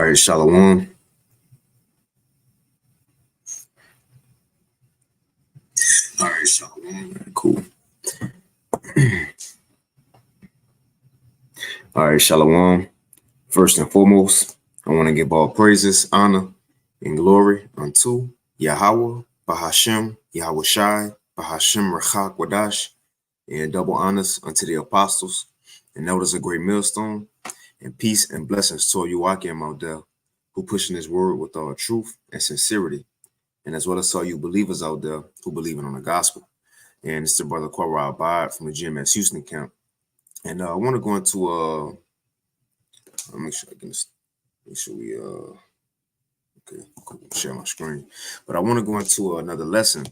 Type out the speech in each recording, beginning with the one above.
All right, Shalom. All right, Shalom. Cool. All right, Shalom. First and foremost, I want to give all praises, honor, and glory unto Yahweh, Bahashem, Yahweh Shai, Bahashem Rachak Wadash, and double honors unto the apostles and elders of Great Millstone, and peace and blessings to Yuakim out there who pushing his word with all truth and sincerity, and as well as all you believers out there who believing on the gospel. And it's the brother Korah Abad from the GMS Houston camp. And I want to go into I'll make sure I can make sure we okay, cool, share my screen. But I want to go into another lesson.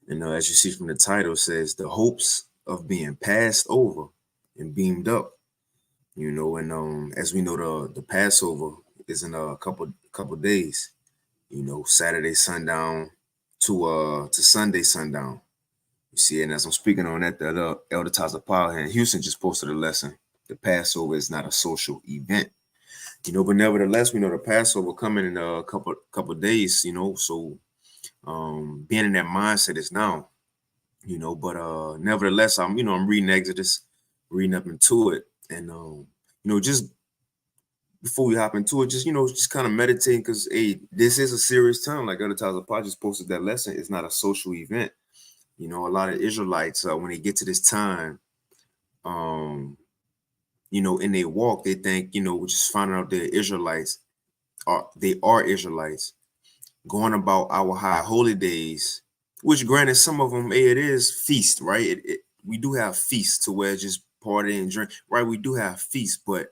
And as you see from the title, it says the hopes of being passed over and beamed up. You know, and as we know, the Passover is in a couple days. You know, Saturday sundown to Sunday sundown. You see, and as I'm speaking on that, the Elder Taza Powell here in Houston just posted a lesson. The Passover is not a social event. You know, but nevertheless, we know the Passover coming in a couple days, you know, so being in that mindset is now, you know, but nevertheless, I'm reading Exodus, reading up into it, and just before we hop into it, just kind of meditating, because hey, this is a serious time. Like Elder Taza Powell just posted that lesson. It's not a social event. You know, a lot of Israelites, when they get to this time, in their walk, they think, just finding out they're Israelites, they are Israelites, going about our high holy days, which granted, some of them, it is feast, right? We do have feasts to where just party and drink, right? We do have feasts, but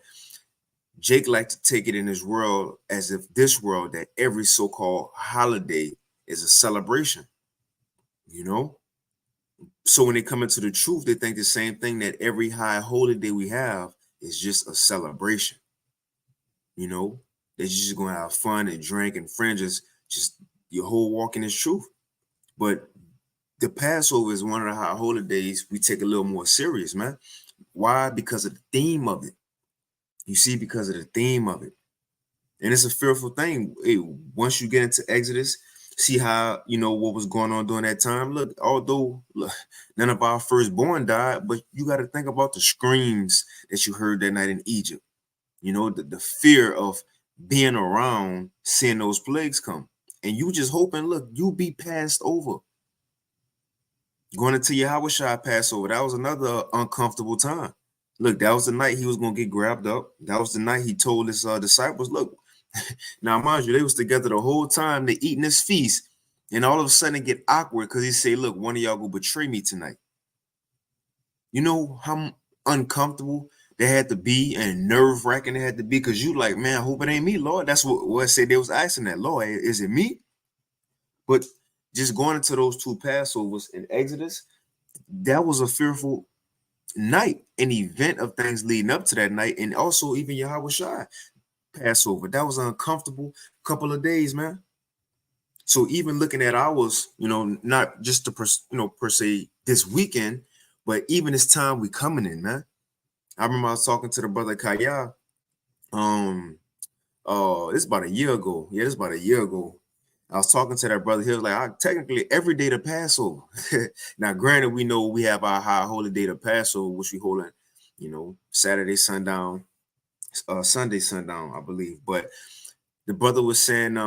Jake liked to take it in his world as if this world, that every so-called holiday is a celebration, you know? So when they come into the truth, they think the same thing, that every high holy day we have is just a celebration. You know, that you're just gonna have fun and drink and fringes, just your whole walk in is truth. But the Passover is one of the high holy days we take a little more serious, man. Why? Because of the theme of it. You see, because of the theme of it. And it's a fearful thing. Hey, once you get into Exodus, see how, what was going on during that time. Look, although none of our firstborn died, but you got to think about the screams that you heard that night in Egypt. You know, the fear of being around, seeing those plagues come. And you just hoping, look, you be passed over. Going into Yahweh Shai Passover, that was another uncomfortable time. Look, that was the night he was going to get grabbed up. That was the night he told his disciples, look, now, mind you, they was together the whole time. They eating this feast, and all of a sudden it get awkward because he say, look, one of y'all go betray me tonight. You know how uncomfortable they had to be and nerve-wracking they had to be, because you like, man, I hope it ain't me, Lord. That's what I said. They was asking that, Lord, is it me? But just going into those two Passovers in Exodus, that was a fearful night, an event of things leading up to that night, and also even Yahweh Shai Passover. That was an uncomfortable couple of days, man. So even looking at ours, not just to per se this weekend, but even this time we coming in, man. I remember I was talking to the brother Kaya. It's about a year ago. Yeah, it's about a year ago. I was talking to that brother. He was like, technically every day to Passover. Now, granted, we know we have our high holy day to Passover, which we hold in, Saturday sundown, Sunday sundown, I believe. But the brother was saying,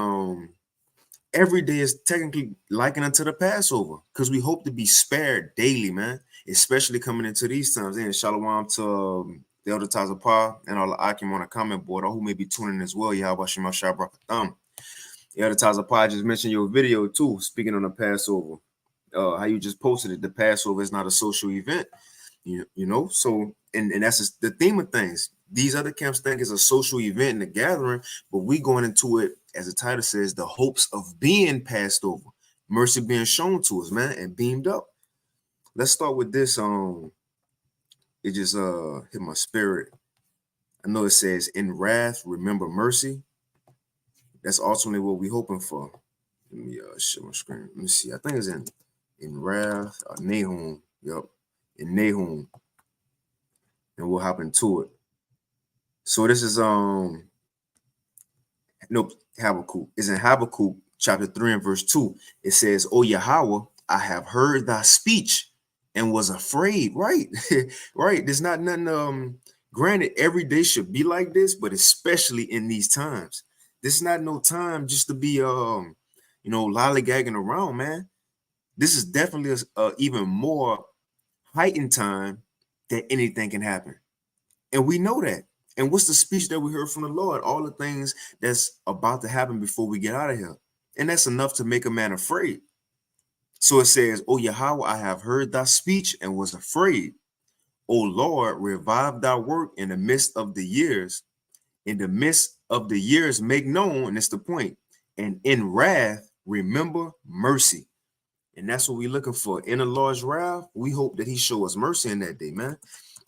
every day is technically likened unto the Passover, because we hope to be spared daily, man, especially coming into these times. And shalom to the Elder Taza Pa and all the Akim on the comment board, or who may be tuning in as well. Yahweh Shema Shabbat. The Elder Taza Pa just mentioned your video too, speaking on the Passover. How you just posted it. The Passover is not a social event, you know. So, and that's the theme of things. These other camps think it's a social event and a gathering, but we going into it, as the title says, the hopes of being passed over, mercy being shown to us, man, and beamed up. Let's start with this. It just hit my spirit. I know it says, in wrath, remember mercy. That's ultimately what we're hoping for. Let me share my screen. Let me see. I think it's in wrath, Nahum. Yep, in Nahum. And we'll hop into it. So this is No, Habakkuk. It's in Habakkuk chapter 3 and verse 2. It says, "O Yahweh, I have heard thy speech and was afraid." Right. Right. There's not nothing granted, every day should be like this, but especially in these times. This is not no time just to be lollygagging around, man. This is definitely a even more heightened time that anything can happen. And we know that. And what's the speech that we heard from the Lord? All the things that's about to happen before we get out of here. And that's enough to make a man afraid. So it says, "O Yahweh, I have heard thy speech and was afraid. O Lord, revive thy work in the midst of the years. In the midst of the years, make known," and it's the point, "and in wrath, remember mercy." And that's what we're looking for. In the Lord's wrath, we hope that he show us mercy in that day, man.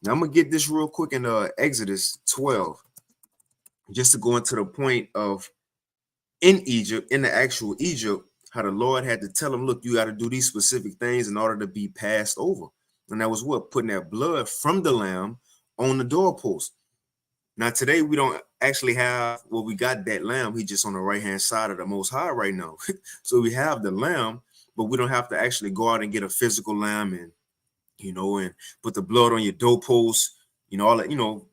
Now I'm gonna get this real quick in Exodus 12, just to go into the point of in Egypt, in the actual Egypt, how the Lord had to tell him, look, you got to do these specific things in order to be passed over. And that was what? Putting that blood from the lamb on the doorpost. Now today we don't actually have, well, we got that lamb. He just on the right hand side of the Most High right now. So we have the lamb, but we don't have to actually go out and get a physical lamb and and put the blood on your doorpost. All that.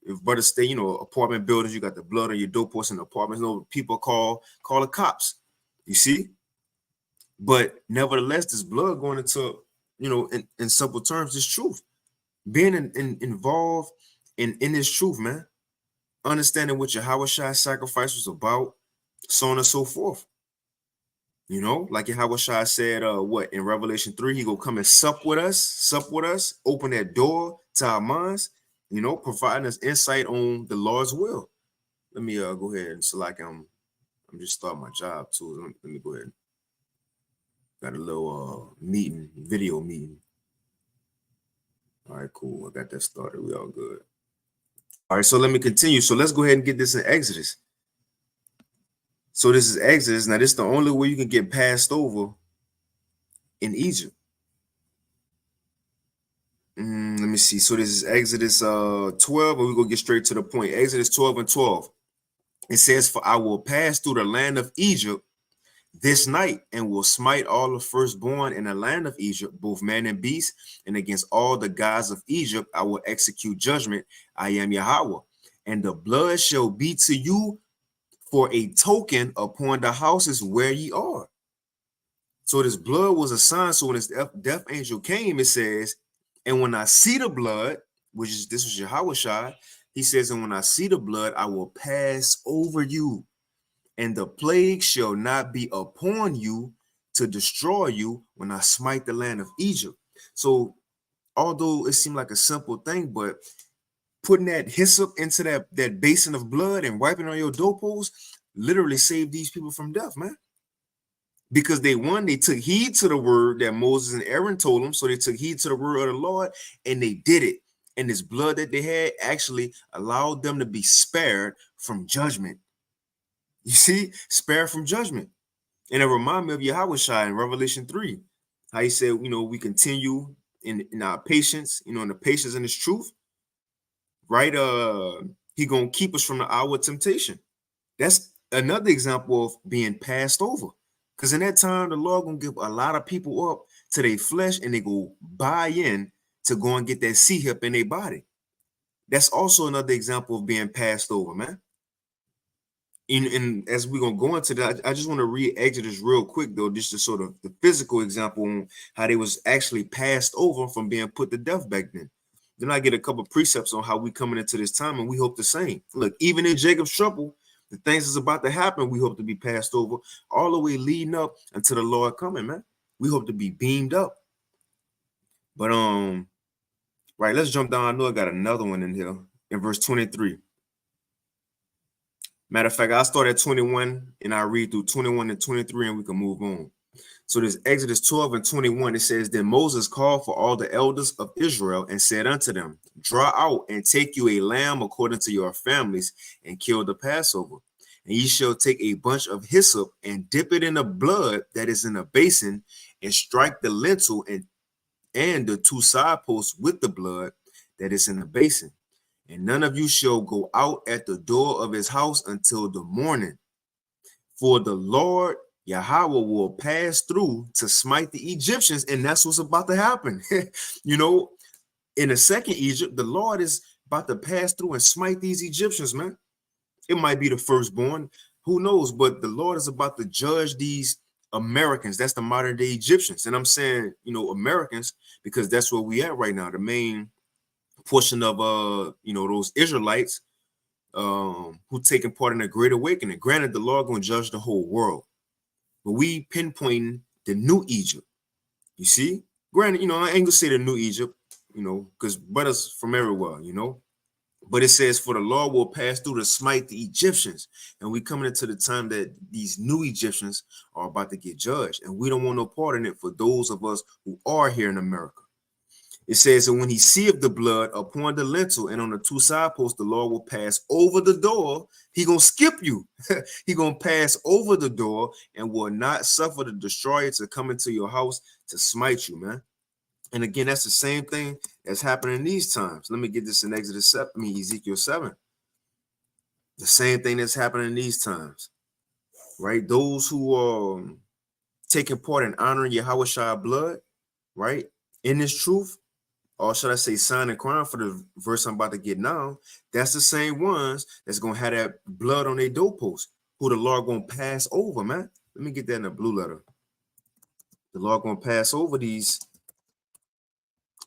If brother stay, apartment buildings, you got the blood on your doorpost in the apartments. People call the cops. You see, but nevertheless, this blood going into, in simple terms, this truth, being involved in this truth, man. Understanding what Yahweh Shai's sacrifice was about, so on and so forth. Like Yahweh Shai said, what in Revelation 3, he gonna come and sup with us, open that door to our minds, providing us insight on the Lord's will. Let me go ahead and select. I'm just starting my job too. Let me go ahead. Got a little video meeting. All right, cool. I got that started. We all good. All right, so let me continue. So let's go ahead and get this in Exodus. So this is Exodus. Now, this is the only way you can get passed over in Egypt. Let me see. So this is Exodus 12, and we're going to get straight to the point. Exodus 12 and 12. It says, "For I will pass through the land of Egypt this night, and will smite all the firstborn in the land of Egypt, both man and beast, and against all the gods of Egypt I will execute judgment. I am Yahweh. And the blood shall be to you for a token upon the houses where ye are." So this blood was a sign. So when this death angel came, it says, "And when I see the blood," this was Yahweh Shai, he says, "And when I see the blood, I will pass over you, and the plague shall not be upon you to destroy you when I smite the land of Egypt." So although it seemed like a simple thing, but putting that hyssop into that basin of blood and wiping on your doorpost literally saved these people from death, man. Because they took heed to the word that Moses and Aaron told them. So they took heed to the word of the Lord and they did it. And this blood that they had actually allowed them to be spared from judgment. You see, spared from judgment. And it reminded me of Yahweh Shai in Revelation 3. How he said, we continue in our patience, in the patience and his truth. Right? He gonna keep us from the hour of temptation. That's another example of being passed over. Because in that time, the Lord gonna give a lot of people up to their flesh, and they go buy in to go and get that C-hip in their body. That's also another example of being passed over, man. And as we're gonna go into that, I just want to read Exodus real quick, though, just to sort of the physical example on how they was actually passed over from being put to death back then. Then I get a couple of precepts on how we coming into this time, and we hope the same. Look, even in Jacob's trouble, the things that's about to happen, we hope to be passed over all the way leading up until the Lord coming, man. We hope to be beamed up. But right, let's jump down. I know I got another one in here in verse 23. Matter of fact, I'll start at 21 and I'll read through 21 and 23 and we can move on. So this Exodus 12 and 21, it says, "Then Moses called for all the elders of Israel and said unto them, Draw out and take you a lamb according to your families and kill the Passover. And ye shall take a bunch of hyssop and dip it in the blood that is in a basin and strike the lintel and the two side posts with the blood that is in the basin. and none of you shall go out at the door of his house until the morning. For the Lord Yahweh will pass through to smite the Egyptians, and that's what's about to happen. You know, in the second Egypt, the Lord is about to pass through and smite these Egyptians, man. It might be the firstborn, who knows? But the Lord is about to judge these Americans. That's the modern day Egyptians. And I'm saying, you know, Americans, because that's where we at right now. The main portion of you know, those Israelites who taking part in the Great Awakening. Granted, the Lord gonna judge the whole world, but we pinpointing the new Egypt. You see, granted, you know, I ain't gonna say the new Egypt, you know, because brothers from everywhere, you know. But it says, for the Lord will pass through to smite the Egyptians. And we coming into the time that these new Egyptians are about to get judged. And we don't want no part in it for those of us who are here in America. It says, and when he seeth the blood upon the lintel and on the two side posts, the Lord will pass over the door. He gonna skip you. He gonna pass over the door and will not suffer the destroyer to come into your house to smite you, man. And again, that's the same thing that's happening in these times. Let me get this in Exodus 7, Ezekiel 7. The same thing that's happening in these times, right? Those who are taking part in honoring Yahweh blood, right? In this truth, or should I say sign and crime for the verse I'm about to get now, that's the same ones that's going to have that blood on their doorpost, who the Lord going to pass over, man. Let me get that in a blue letter. The Lord going to pass over these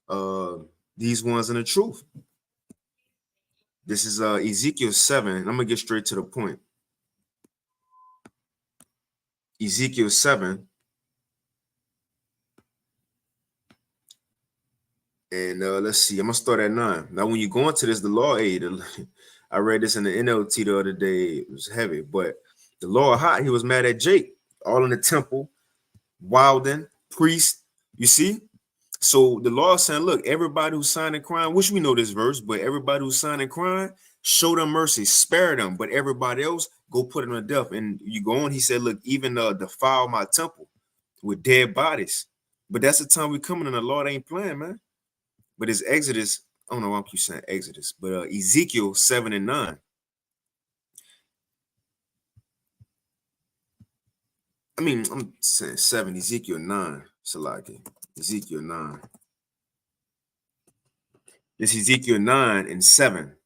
ones in the truth. This is Ezekiel 7. I'm gonna get straight to the point. Ezekiel 7. And let's see, I'm gonna start at 9. Now, when you go into this, the Lord, I read this in the NLT the other day. It was heavy, but the Lord hot, he was mad at Jake, all in the temple, Wilden, priest. You see? So the Lord saying, look, everybody who's signing crime, which we know this verse, but everybody who's signing crime, show them mercy, spare them, but everybody else, go put them to death. And you go on, he said, look, even defile my temple with dead bodies. But that's the time we coming, and the Lord ain't playing, man. But it's Exodus, I don't know why I keep saying Exodus, but Ezekiel 7 and 9. I mean, I'm saying 7, Ezekiel 9, Salaki, Ezekiel 9. It's Ezekiel 9 and 7.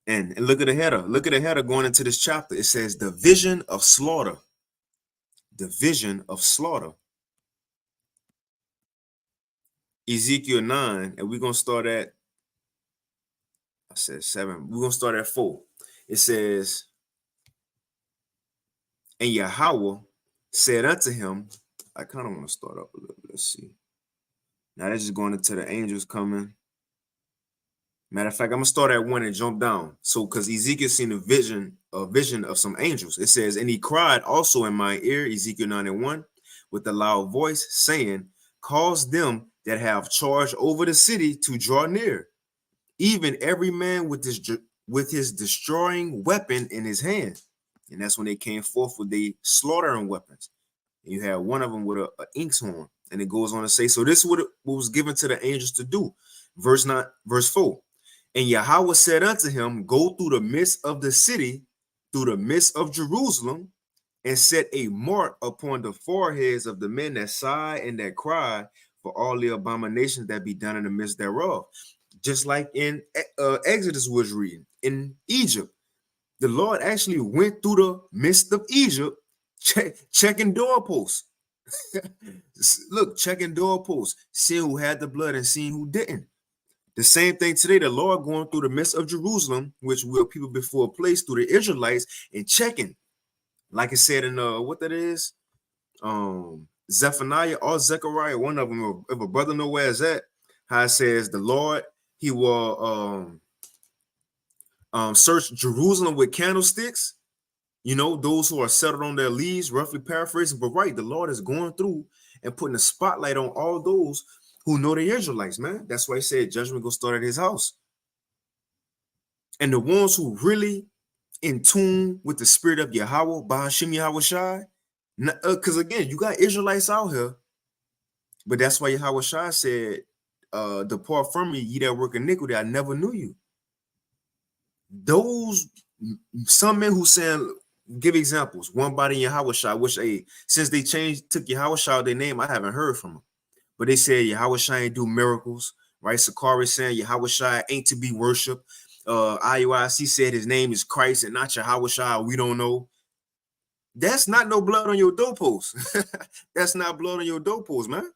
And look at the header. Look at the header going into this chapter. It says the vision of slaughter. The vision of slaughter. Ezekiel 9, and we're going to start at, I said 7. We're going to start at 4. It says, and Yahweh said unto him, I kind of want to start up a little bit. Let's see. Now that's just going into the angels coming. Matter of fact, I'm gonna start at 1 and jump down. So, because Ezekiel seen a vision of some angels. It says, and he cried also in my ear, Ezekiel 9 and 1, with a loud voice, saying, cause them that have charge over the city to draw near, even every man with his destroying weapon in his hand. And that's when they came forth with the slaughtering weapons. And you have one of them with an inks horn. And it goes on to say, so this is what was given to the angels to do. Verse 4. And Yahweh said unto him, go through the midst of the city, through the midst of Jerusalem, and set a mark upon the foreheads of the men that sigh and that cry for all the abominations that be done in the midst thereof. Just like in Exodus was reading, in Egypt, the Lord actually went through the midst of Egypt, checking doorposts. Look, checking doorposts, seeing who had the blood and seeing who didn't. The same thing today, the Lord going through the midst of Jerusalem, which will people before placed through the Israelites, and checking, like it said in what that is, Zephaniah or Zechariah, one of them. If a brother know where it's at, how it says the Lord, he will search Jerusalem with candlesticks. You know, those who are settled on their leaves, roughly paraphrasing, but right, the Lord is going through and putting a spotlight on all those who know the Israelites, man. That's why he said judgment go start at his house. And the ones who really in tune with the spirit of Yahweh, Bahashim Yahweh Shai, because again, you got Israelites out here, but that's why Yahweh Shai said, depart from me, ye that work iniquity, I never knew you. Those some men who saying, give examples. One body in Yahushua, which since they took Yahushua their name, I haven't heard from them. But they said Yahushua ain't do miracles, right? Sakari saying Yahushua ain't to be worshipped. IUIC said his name is Christ and not Yahushua. We don't know. That's not no blood on your doorpost. That's not blood on your doorpost, man.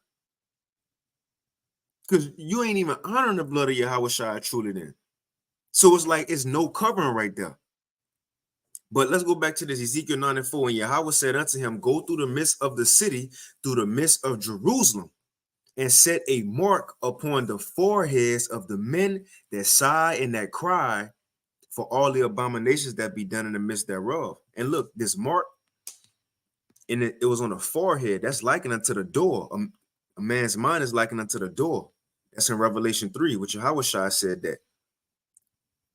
Because you ain't even honoring the blood of Yahushua truly then. So it's like it's no covering right there. But let's go back to this Ezekiel 9:4. And Yahweh said unto him, go through the midst of the city, through the midst of Jerusalem, and set a mark upon the foreheads of the men that sigh and that cry for all the abominations that be done in the midst thereof. And look, this mark, and it was on the forehead. That's likened unto the door. A man's mind is likened unto the door. That's in Revelation 3, which Yahushua said that.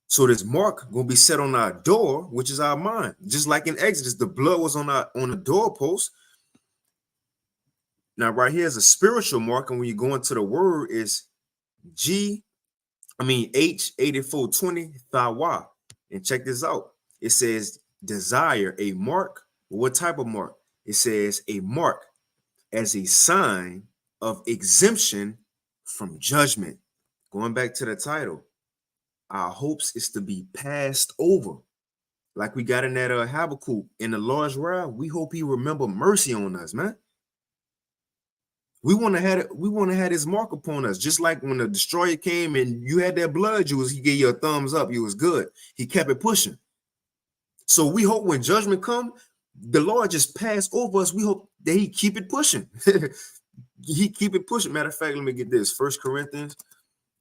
So this mark gonna be set on our door, which is our mind. Just like in Exodus, the blood was on the doorpost. Now, right here is a spiritual mark, and when you go into the word, is H8420 Thawa. And check this out. It says desire a mark. What type of mark? It says a mark as a sign of exemption from judgment. Going back to the title, our hopes is to be passed over. Like we got in that Habakkuk in the Lord's wrath. We hope he remember mercy on us, man. We want to have his mark upon us. Just like when the destroyer came and you had that blood, he gave you a thumbs up. You was good. He kept it pushing. So we hope when judgment come, the Lord just pass over us. We hope that he keep it pushing. He keep it pushing. Matter of fact, let me get this. 1 Corinthians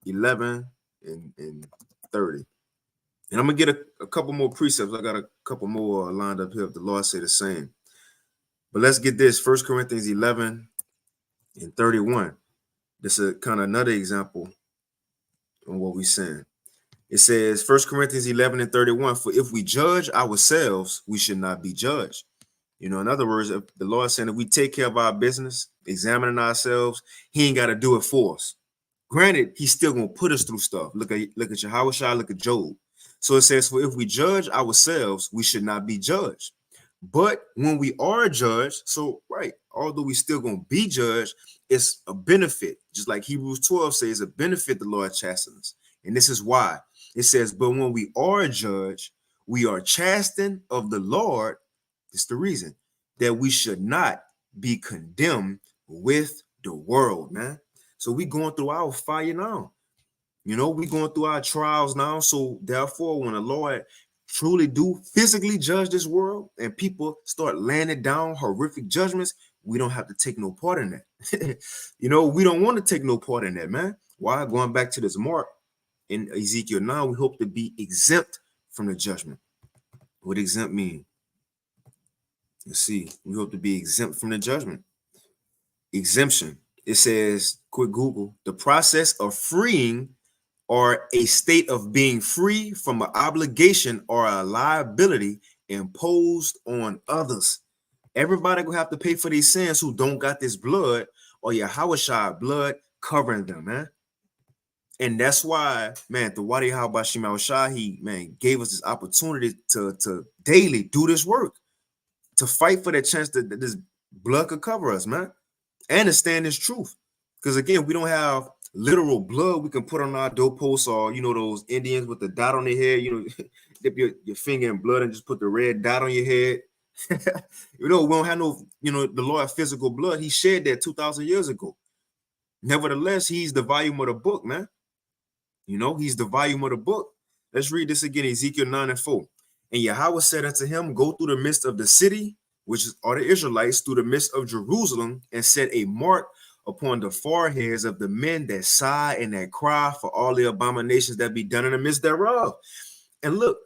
11 and 30. And I'm going to get a couple more precepts. I got a couple more lined up here if the Lord say the same. But let's get this. 1 Corinthians 11 and 31. This is kind of another example on what we're saying. It says 1 Corinthians 11 and 31, for if we judge ourselves, we should not be judged. You know, in other words, if the Lord saying if we take care of our business, examining ourselves, he ain't got to do it for us. Granted, he's still going to put us through stuff. Look at Yahushua, look at Job. So it says, for if we judge ourselves, we should not be judged. But when we are judged, so right, although we still going to be judged, it's a benefit. Just like Hebrews 12 says, a benefit the Lord chastens us. And this is why. It says, but when we are judged, we are chastened of the Lord. It's the reason that we should not be condemned with the world, man. So we going through our fire now. You know, we going through our trials now. So therefore, when the Lord truly do physically judge this world and people start landing down horrific judgments, we don't have to take no part in that. You know, we don't want to take no part in that, man. Why? Going back to this mark in Ezekiel 9, we hope to be exempt from the judgment. What exempt mean? Let's see. We hope to be exempt from the judgment. Exemption. It says, quick Google, the process of freeing or a state of being free from an obligation or a liability imposed on others. Everybody gonna have to pay for these sins who don't got this blood or Yahushua blood covering them, man. And that's why, man, the Wadi Habashim Shahi, man, gave us this opportunity to daily do this work, to fight for that chance that this blood could cover us, man, and to stand this truth. Because again, we don't have literal blood we can put on our doorposts, or you know, those Indians with the dot on their head, you know, dip your finger in blood and just put the red dot on your head. You know, we don't have no, you know, the Lord physical blood. He shed that 2,000 years ago. Nevertheless, he's the volume of the book, man. You know, he's the volume of the book. Let's read this again, Ezekiel 9 and 4. And Yahweh said unto him, go through the midst of the city, which are the Israelites, through the midst of Jerusalem, and set a mark upon the foreheads of the men that sigh and that cry for all the abominations that be done in the midst thereof. And look,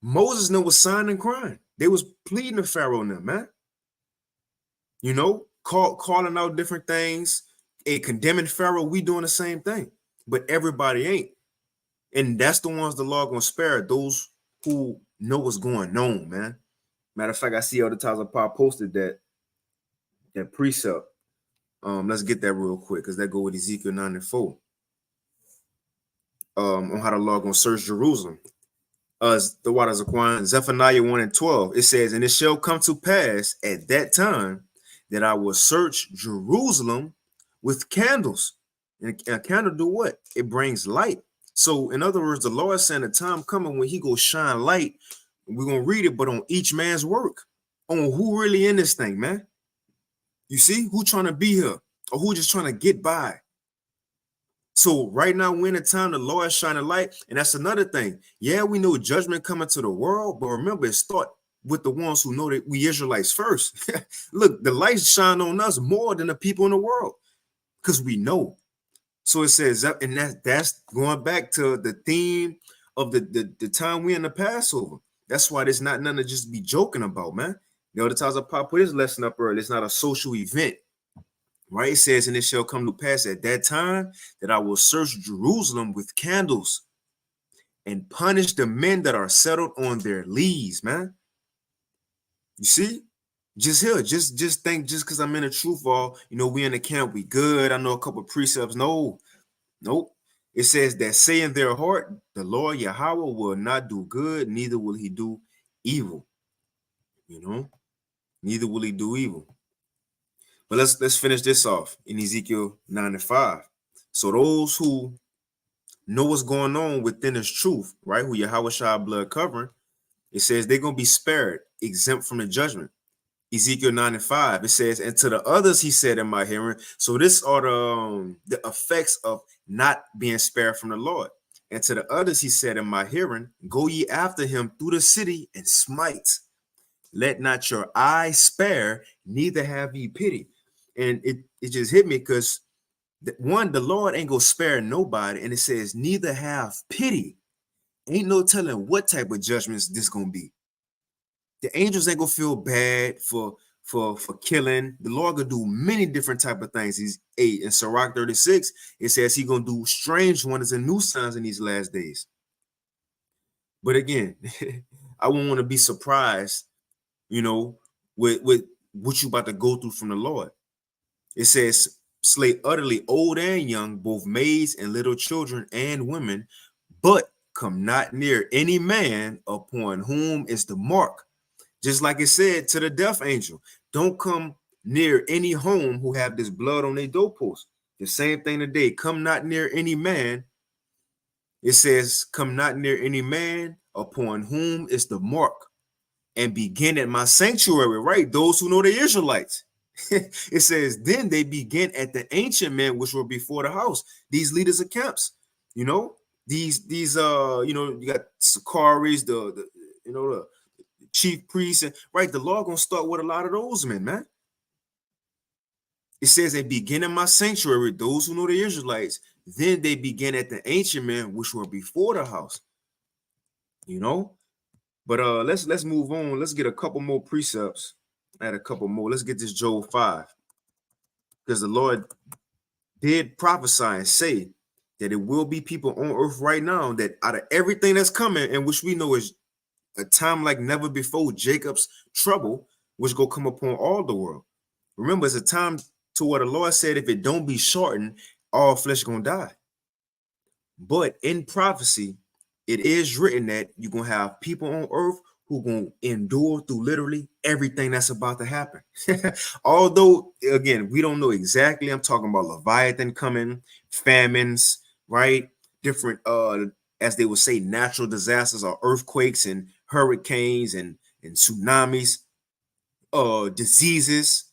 Moses was sighing and crying. They was pleading to Pharaoh and them, man. You know, calling out different things, condemning Pharaoh. We doing the same thing, but everybody ain't. And that's the ones the Lord gonna spare, those who know what's going on, man. Matter of fact, I see other times I posted that precept. Let's get that real quick because that go with Ezekiel 9 and 4. On how the Lord gonna search Jerusalem. The waters of Quan, Zephaniah 1 and 12. It says, and it shall come to pass at that time that I will search Jerusalem with candles. And a candle do what? It brings light. So in other words, the Lord saying the time coming when he go shine light. We're gonna read it, but on each man's work, on who really in this thing, man. You see, who trying to be here or who just trying to get by. So right now we're in a time the Lord is shining light, and that's another thing. Yeah, we know judgment coming to the world, but remember, it start with the ones who know that we Israelites first. Look, the light shine on us more than the people in the world because we know. So it says, and that's going back to the theme of the time we in the Passover. That's why there's not nothing to just be joking about, man. The other times I put his lesson up early. It's not a social event. Right? It says, and it shall come to pass at that time that I will search Jerusalem with candles and punish the men that are settled on their lees, man. You see? Just here, just think, just because I'm in the truth all, we in the camp, we good. I know a couple of precepts. No, nope. It says that say in their heart, the Lord Yahweh will not do good, neither will he do evil. Neither will he do evil. But let's finish this off in Ezekiel 9 and 5. So those who know what's going on within this truth, right? Who Yahweh Shai blood covering, it says they're going to be spared, exempt from the judgment. Ezekiel 9 and 5, it says, and to the others he said in my hearing. So this are the effects of not being spared from the Lord. And to the others he said in my hearing, go ye after him through the city and smite. Let not your eye spare, neither have ye pity. And it just hit me because one, the Lord ain't gonna spare nobody, and it says neither have pity. Ain't no telling what type of judgments this gonna be. The angels ain't gonna feel bad for killing. The Lord gonna do many different type of things. He's 8 in Sirach 36. It says he gonna do strange wonders and new signs in these last days. But again, I won't want to be surprised, with what you about to go through from the Lord. It says, slay utterly old and young, both maids and little children and women, but come not near any man upon whom is the mark. Just like it said to the death angel, don't come near any home who have this blood on their doorpost. The same thing today, come not near any man. It says, come not near any man upon whom is the mark, and begin at my sanctuary, right? Those who know the Israelites. It says, then they begin at the ancient men which were before the house. These leaders of camps, these you got Sakaris, the chief priests, and right, the Lord gonna start with a lot of those men, man. It says they begin in my sanctuary, those who know the Israelites. Then they begin at the ancient men which were before the house. But let's move on. Let's get a couple more precepts. Add a couple more. Let's get this Job 5. Because the Lord did prophesy and say that it will be people on earth right now that out of everything that's coming, and which we know is a time like never before, Jacob's trouble, which go come upon all the world. Remember, it's a time to what the Lord said, if it don't be shortened, all flesh gonna die. But in prophecy, it is written that you're gonna have people on earth who gonna endure through literally everything that's about to happen. Although, again, we don't know exactly. I'm talking about Leviathan coming, famines, right? Different, as they would say, natural disasters or earthquakes and hurricanes and tsunamis, diseases,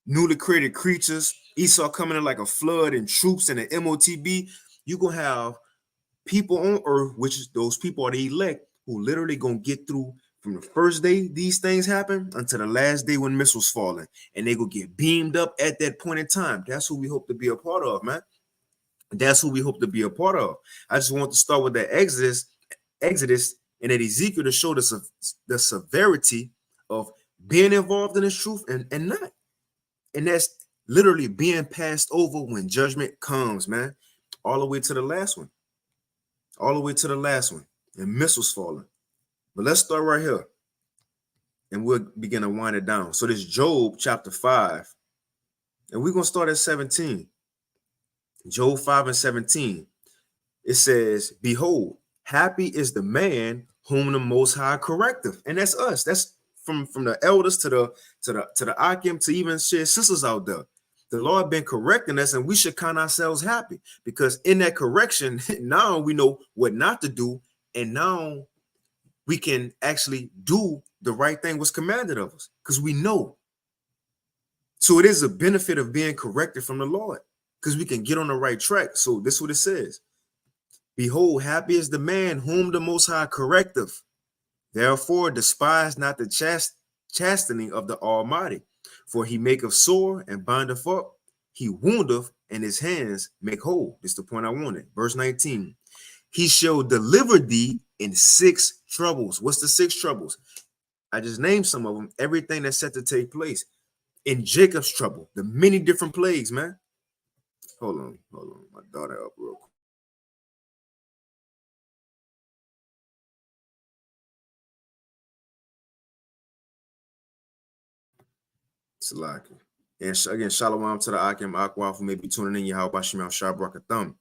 newly created creatures, Esau coming in like a flood, and troops and an MOTB. You're gonna have people on earth, which is those people are the elect, who literally gonna get through from the first day these things happen until the last day when missiles falling, and they gonna get beamed up at that point in time. That's who we hope to be a part of, man. That's who we hope to be a part of. I just want to start with that Exodus, and that Ezekiel to show the severity of being involved in this truth and not. And that's literally being passed over when judgment comes, man. All the way to the last one. All the way to the last one. And missiles falling. But let's start right here. And we'll begin to wind it down. So this Job chapter 5. And we're going to start at 17. Job 5:17. It says, behold, happy is the man whom the Most High correcteth. And that's us. That's from the elders to the Akim to even share sisters out there. The Lord been correcting us, and we should count ourselves happy, because in that correction, now we know what not to do, and now we can actually do the right thing was commanded of us, because we know. So it is a benefit of being corrected from the Lord, because we can get on the right track. So this is what it says. Behold, happy is the man whom the Most High correcteth. Therefore, despise not the chastening of the Almighty, for he maketh sore and bindeth up. He woundeth, and his hands make whole. This is the point I wanted. Verse 19. He shall deliver thee in 6 troubles. What's the 6 troubles? I just named some of them. Everything that's set to take place. In Jacob's trouble, the many different plagues, man. Hold on. My daughter up real quick. Salaki. And again, shalom to the Akim Akwa who may be tuning in. Yahweh Bashim Shabrak.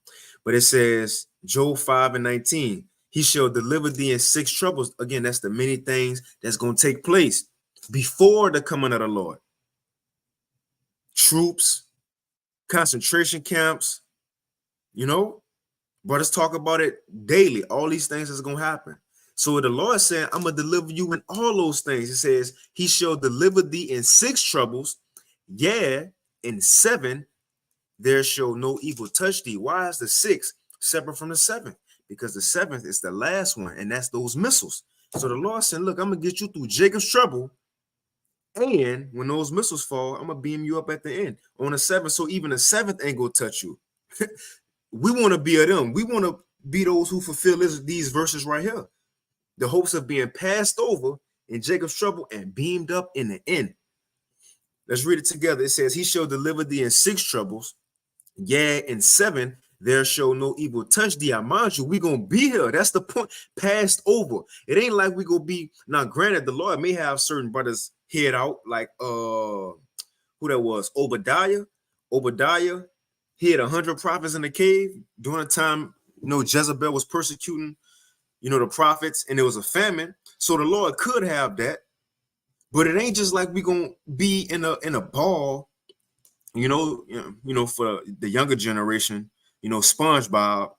But it says, Job 5:19, he shall deliver thee in 6 troubles. Again, that's the many things that's going to take place before the coming of the Lord. Troops, concentration camps, brothers talk about it daily. All these things is going to happen. So the Lord said, I'm going to deliver you in all those things. It says, he shall deliver thee in 6 troubles. Yeah, in 7, there shall no evil touch thee. Why is the 6th separate from the 7th? Because the 7th is the last one, and that's those missiles. So the Lord said, look, I'm going to get you through Jacob's trouble. And when those missiles fall, I'm going to beam you up at the end on the 7th. So even the 7th ain't going to touch you. We want to be of them. We want to be those who fulfill these verses right here. The hopes of being passed over in Jacob's trouble and beamed up in the end. Let's read it together. It says, he shall deliver thee in 6 troubles. Yeah, in 7, there shall no evil touch thee. I mind you, we going to be here. That's the point. Passed over. It ain't like we going to be. Now, granted, the Lord may have certain brothers head out, like who that was? Obadiah. He had 100 prophets in the cave during the time, Jezebel was persecuting, the prophets, and there was a famine. So the Lord could have that. But it ain't just like we gonna be in a ball, for the younger generation, SpongeBob,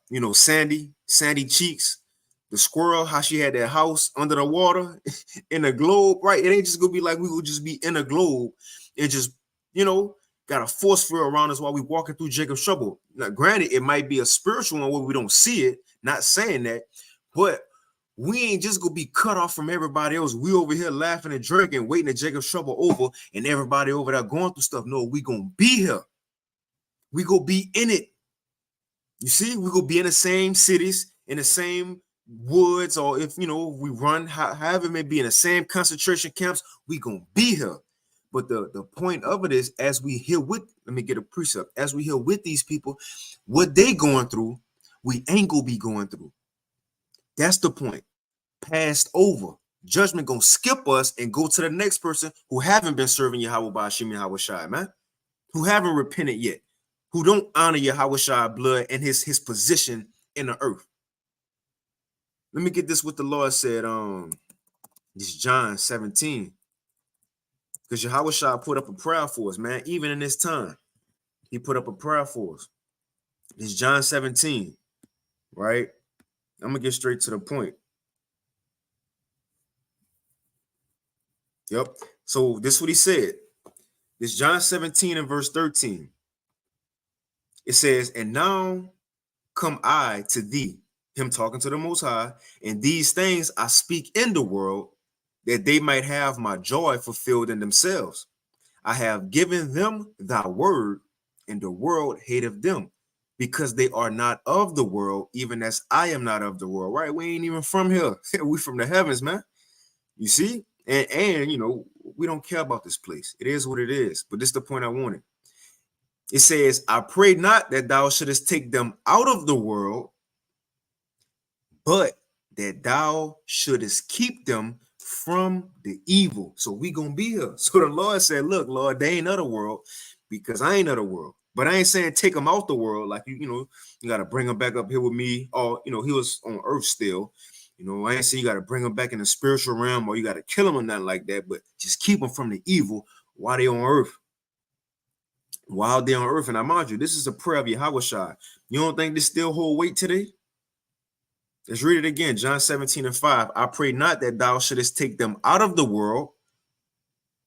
Sandy Cheeks, the squirrel, how she had that house under the water in a globe, right? It ain't just gonna be like we will just be in a globe and just, got a force field around us while we walking through Jacob's trouble. Now, granted, it might be a spiritual one where we don't see it, not saying that, but we ain't just gonna be cut off from everybody else. We over here laughing and drinking, waiting to Jacob's trouble over, and everybody over there going through stuff. No, we gonna be here. We gonna be in it. You see, we gonna be in the same cities, in the same woods, or if we run, however it may be, in the same concentration camps, we gonna be here. But the point of it is, as we hear with, let me get a precept, as we hear with these people, what they going through, we ain't gonna be going through. That's the point. Passed over. Judgment gonna skip us and go to the next person who haven't been serving Yahweh Ba'ashim Yahweh Shai, man. Who haven't repented yet. Who don't honor Yahweh Shai blood and his position in the earth. Let me get this what the Lord said. This John 17. Because Yahweh Shai put up a prayer for us, man. Even in this time, he put up a prayer for us. This John 17, right? I'm gonna get straight to the point. Yep. So this is what he said. This John 17 and verse 13. It says, and now come I to thee, him talking to the Most High, and these things I speak in the world, that they might have my joy fulfilled in themselves. I have given them thy word, and the world hateth them, because they are not of the world, even as I am not of the world. Right? We ain't even from here. We from the heavens, man. You see? And we don't care about this place. It is what it is. But this is the point I wanted. It says, I pray not that thou shouldest take them out of the world, but that thou shouldest keep them from the evil. So we gonna be here. So the Lord said, look, Lord, they ain't of the world because I ain't of the world. But I ain't saying take them out the world. Like, you got to bring them back up here with me. Or, he was on earth still. I ain't saying you got to bring them back in the spiritual realm or you got to kill them or nothing like that. But just keep them from the evil while they on earth. While they're on earth. And I mind you, this is a prayer of Yahushua. You don't think this still hold weight today? Let's read it again. John 17:5. I pray not that thou shouldest take them out of the world.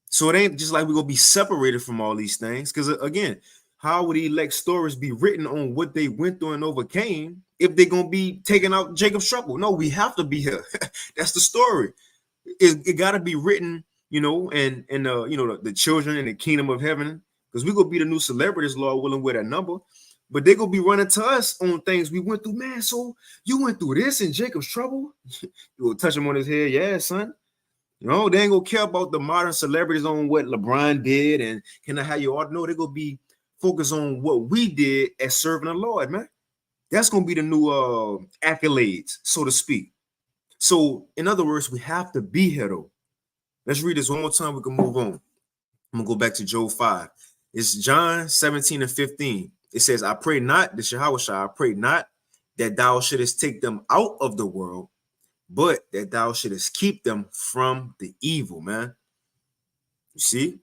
So it ain't just like we're going to be separated from all these things. Because again, how would the elect stories be written on what they went through and overcame if they're going to be taking out Jacob's trouble? No, we have to be here. That's the story. It got to be written, and the children in the kingdom of heaven, because we're going to be the new celebrities, Lord willing, with that number. But they're going to be running to us on things we went through. Man, so you went through this in Jacob's trouble? You will touch him on his head. Yeah, son. They ain't going to care about the modern celebrities on what LeBron did and can I have you all know. They're going to be focused on what we did as serving the Lord, man. That's going to be the new accolades, so to speak. So, in other words, we have to be here, though. Let's read this one more time. We can move on. I'm going to go back to Job 5. It's John 17:15. It says, I pray not, this Yahushua, I pray not that thou shouldest take them out of the world, but that thou shouldest keep them from the evil, man. You see?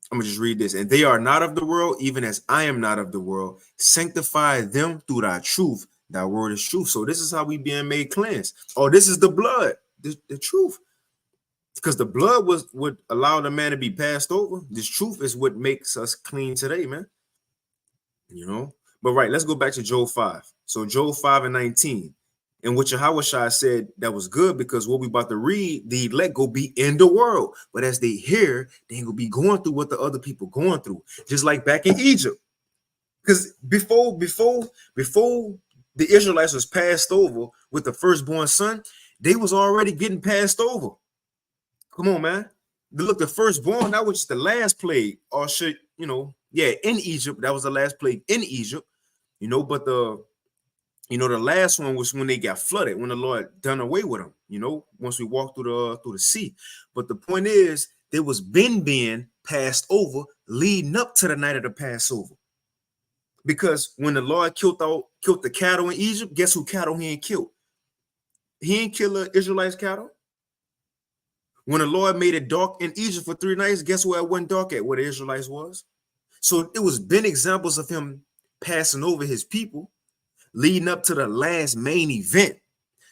I'm going to just read this. And they are not of the world, even as I am not of the world. Sanctify them through thy truth. Thy word is truth. So this is how we being made cleansed. Oh, this is the blood, the truth. Because the blood would allow the man to be passed over. This truth is what makes us clean today, man. But right, let's go back to Job 5. So Job 5:19. And what Yahushua said that was good because what we about to read, the elect go be in the world. But as they hear, they ain't gonna be going through what the other people going through. Just like back in Egypt. Because before the Israelites was passed over with the firstborn son, they was already getting passed over. Come on, man. Look, the firstborn, that was just the last plague. Or should, in Egypt, that was the last plague in Egypt. But the last one was when they got flooded, when the Lord done away with them, once we walked through the sea. But the point is, there was being passed over leading up to the night of the Passover. Because when the Lord killed the cattle in Egypt, guess who cattle he ain't killed? He ain't killed the Israelites' cattle. When the Lord made it dark in Egypt for 3 nights, guess where it wasn't dark at? Where the Israelites was. So it was been examples of him passing over his people, leading up to the last main event.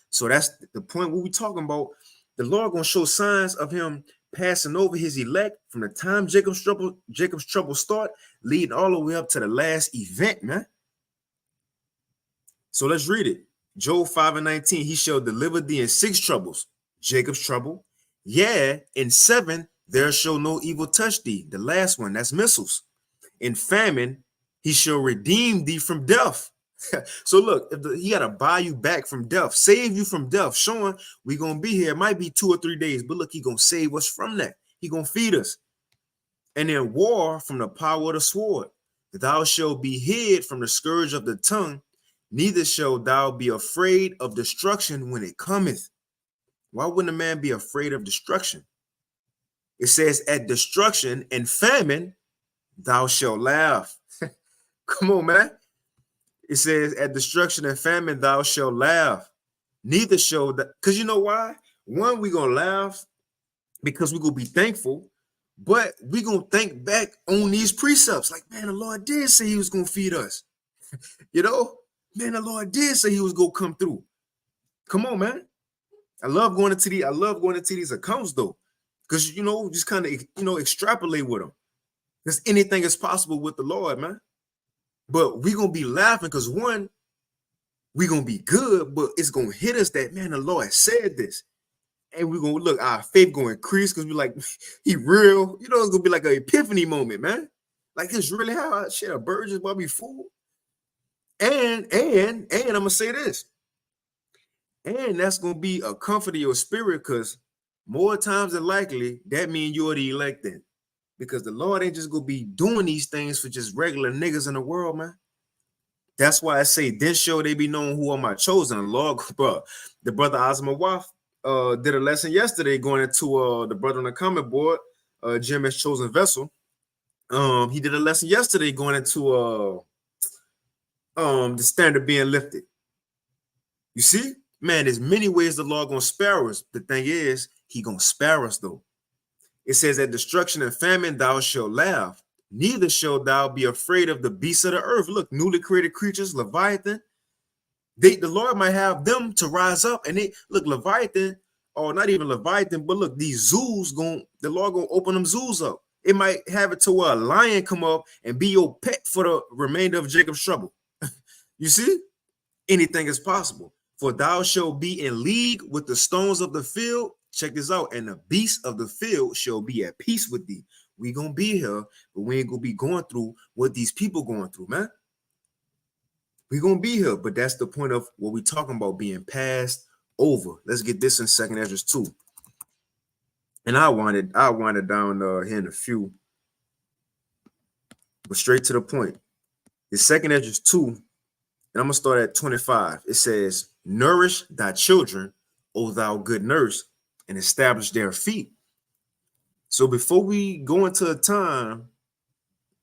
So that's the point what we talking about. The Lord gonna show signs of him passing over his elect from the time Jacob's trouble start, leading all the way up to the last event, man. So let's read it. Job 5:19. He shall deliver thee in 6 troubles. Jacob's trouble. Yeah, in 7 there shall no evil touch thee. The last one, that's missiles. In famine, he shall redeem thee from death. So look, he got to buy you back from death, save you from death, showing we going to be here. It might be 2 or 3 days, but look, he going to save us from that. He going to feed us. And in war, from the power of the sword, thou shalt be hid from the scourge of the tongue, neither shalt thou be afraid of destruction when it cometh. Why wouldn't a man be afraid of destruction? It says, at destruction and famine, thou shalt laugh. Come on, man. It says, at destruction and famine, thou shalt laugh. Neither shall that, because you know why? One, we're going to laugh because we're going to be thankful, but we're going to think back on these precepts. Like, man, the Lord did say he was going to feed us. Man, the Lord did say he was going to come through. Come on, man. I love going into these accounts, though, because, just kind of, extrapolate with them. Because anything is possible with the Lord, man. But we're going to be laughing because, one, we're going to be good, but it's going to hit us that, man, the Lord said this. And we're going to look, our faith going to increase because we're like, he real. It's going to be like an epiphany moment, man. Like, it's really how a bird just about be fooled. And I'm going to say this. And that's going to be a comfort to your spirit because more times than likely, that means you're the elected. Because the Lord ain't just going to be doing these things for just regular niggas in the world, man. That's why I say, then shall they be known who are my chosen. The Lord, bro, the brother Asma Waf, did a lesson yesterday going into the brother on the comment board, Jim has chosen vessel. He did a lesson yesterday going into the standard being lifted. You see, man, there's many ways the Lord gonna spare us. The thing is, he gonna spare us though. It says that destruction and famine thou shalt laugh, neither shalt thou be afraid of the beasts of the earth. Look, newly created creatures, Leviathan. The Lord might have them to rise up, and they look Leviathan, or not even Leviathan, but look, these zoos the Lord gonna open them zoos up. It might have it to where a lion come up and be your pet for the remainder of Jacob's trouble. You see, anything is possible. For thou shalt be in league with the stones of the field. Check this out. And the beasts of the field shall be at peace with thee. We gonna be here, but we ain't gonna be going through what these people going through, man. We gonna be here, but that's the point of what we talking about, being passed over. Let's get this in 2 Esdras 2. And I wind it down here in a few, but straight to the point. It's 2 Esdras 2, and I'm gonna start at 25. It says, nourish thy children, O thou good nurse, and establish their feet. So before we go into a time,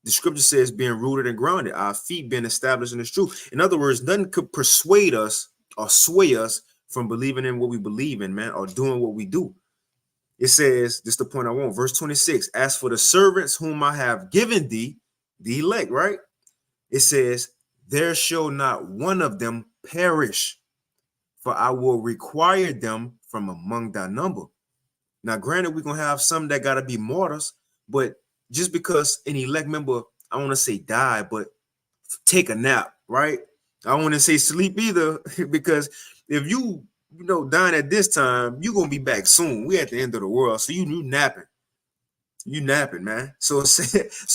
the scripture says being rooted and grounded, our feet being established in the truth. In other words, nothing could persuade us or sway us from believing in what we believe in, man, or doing what we do. It says, this is the point I want, verse 26, as for the servants whom I have given thee, the elect, right? It says, there shall not one of them perish, for I will require them from among thy number. Now, granted, we're going to have some that got to be martyrs, but just because an elect member, I want to say die, but take a nap, right? I don't want to say sleep either, because if you dying at this time, you're going to be back soon. We at the end of the world, so you napping. You napping, man. So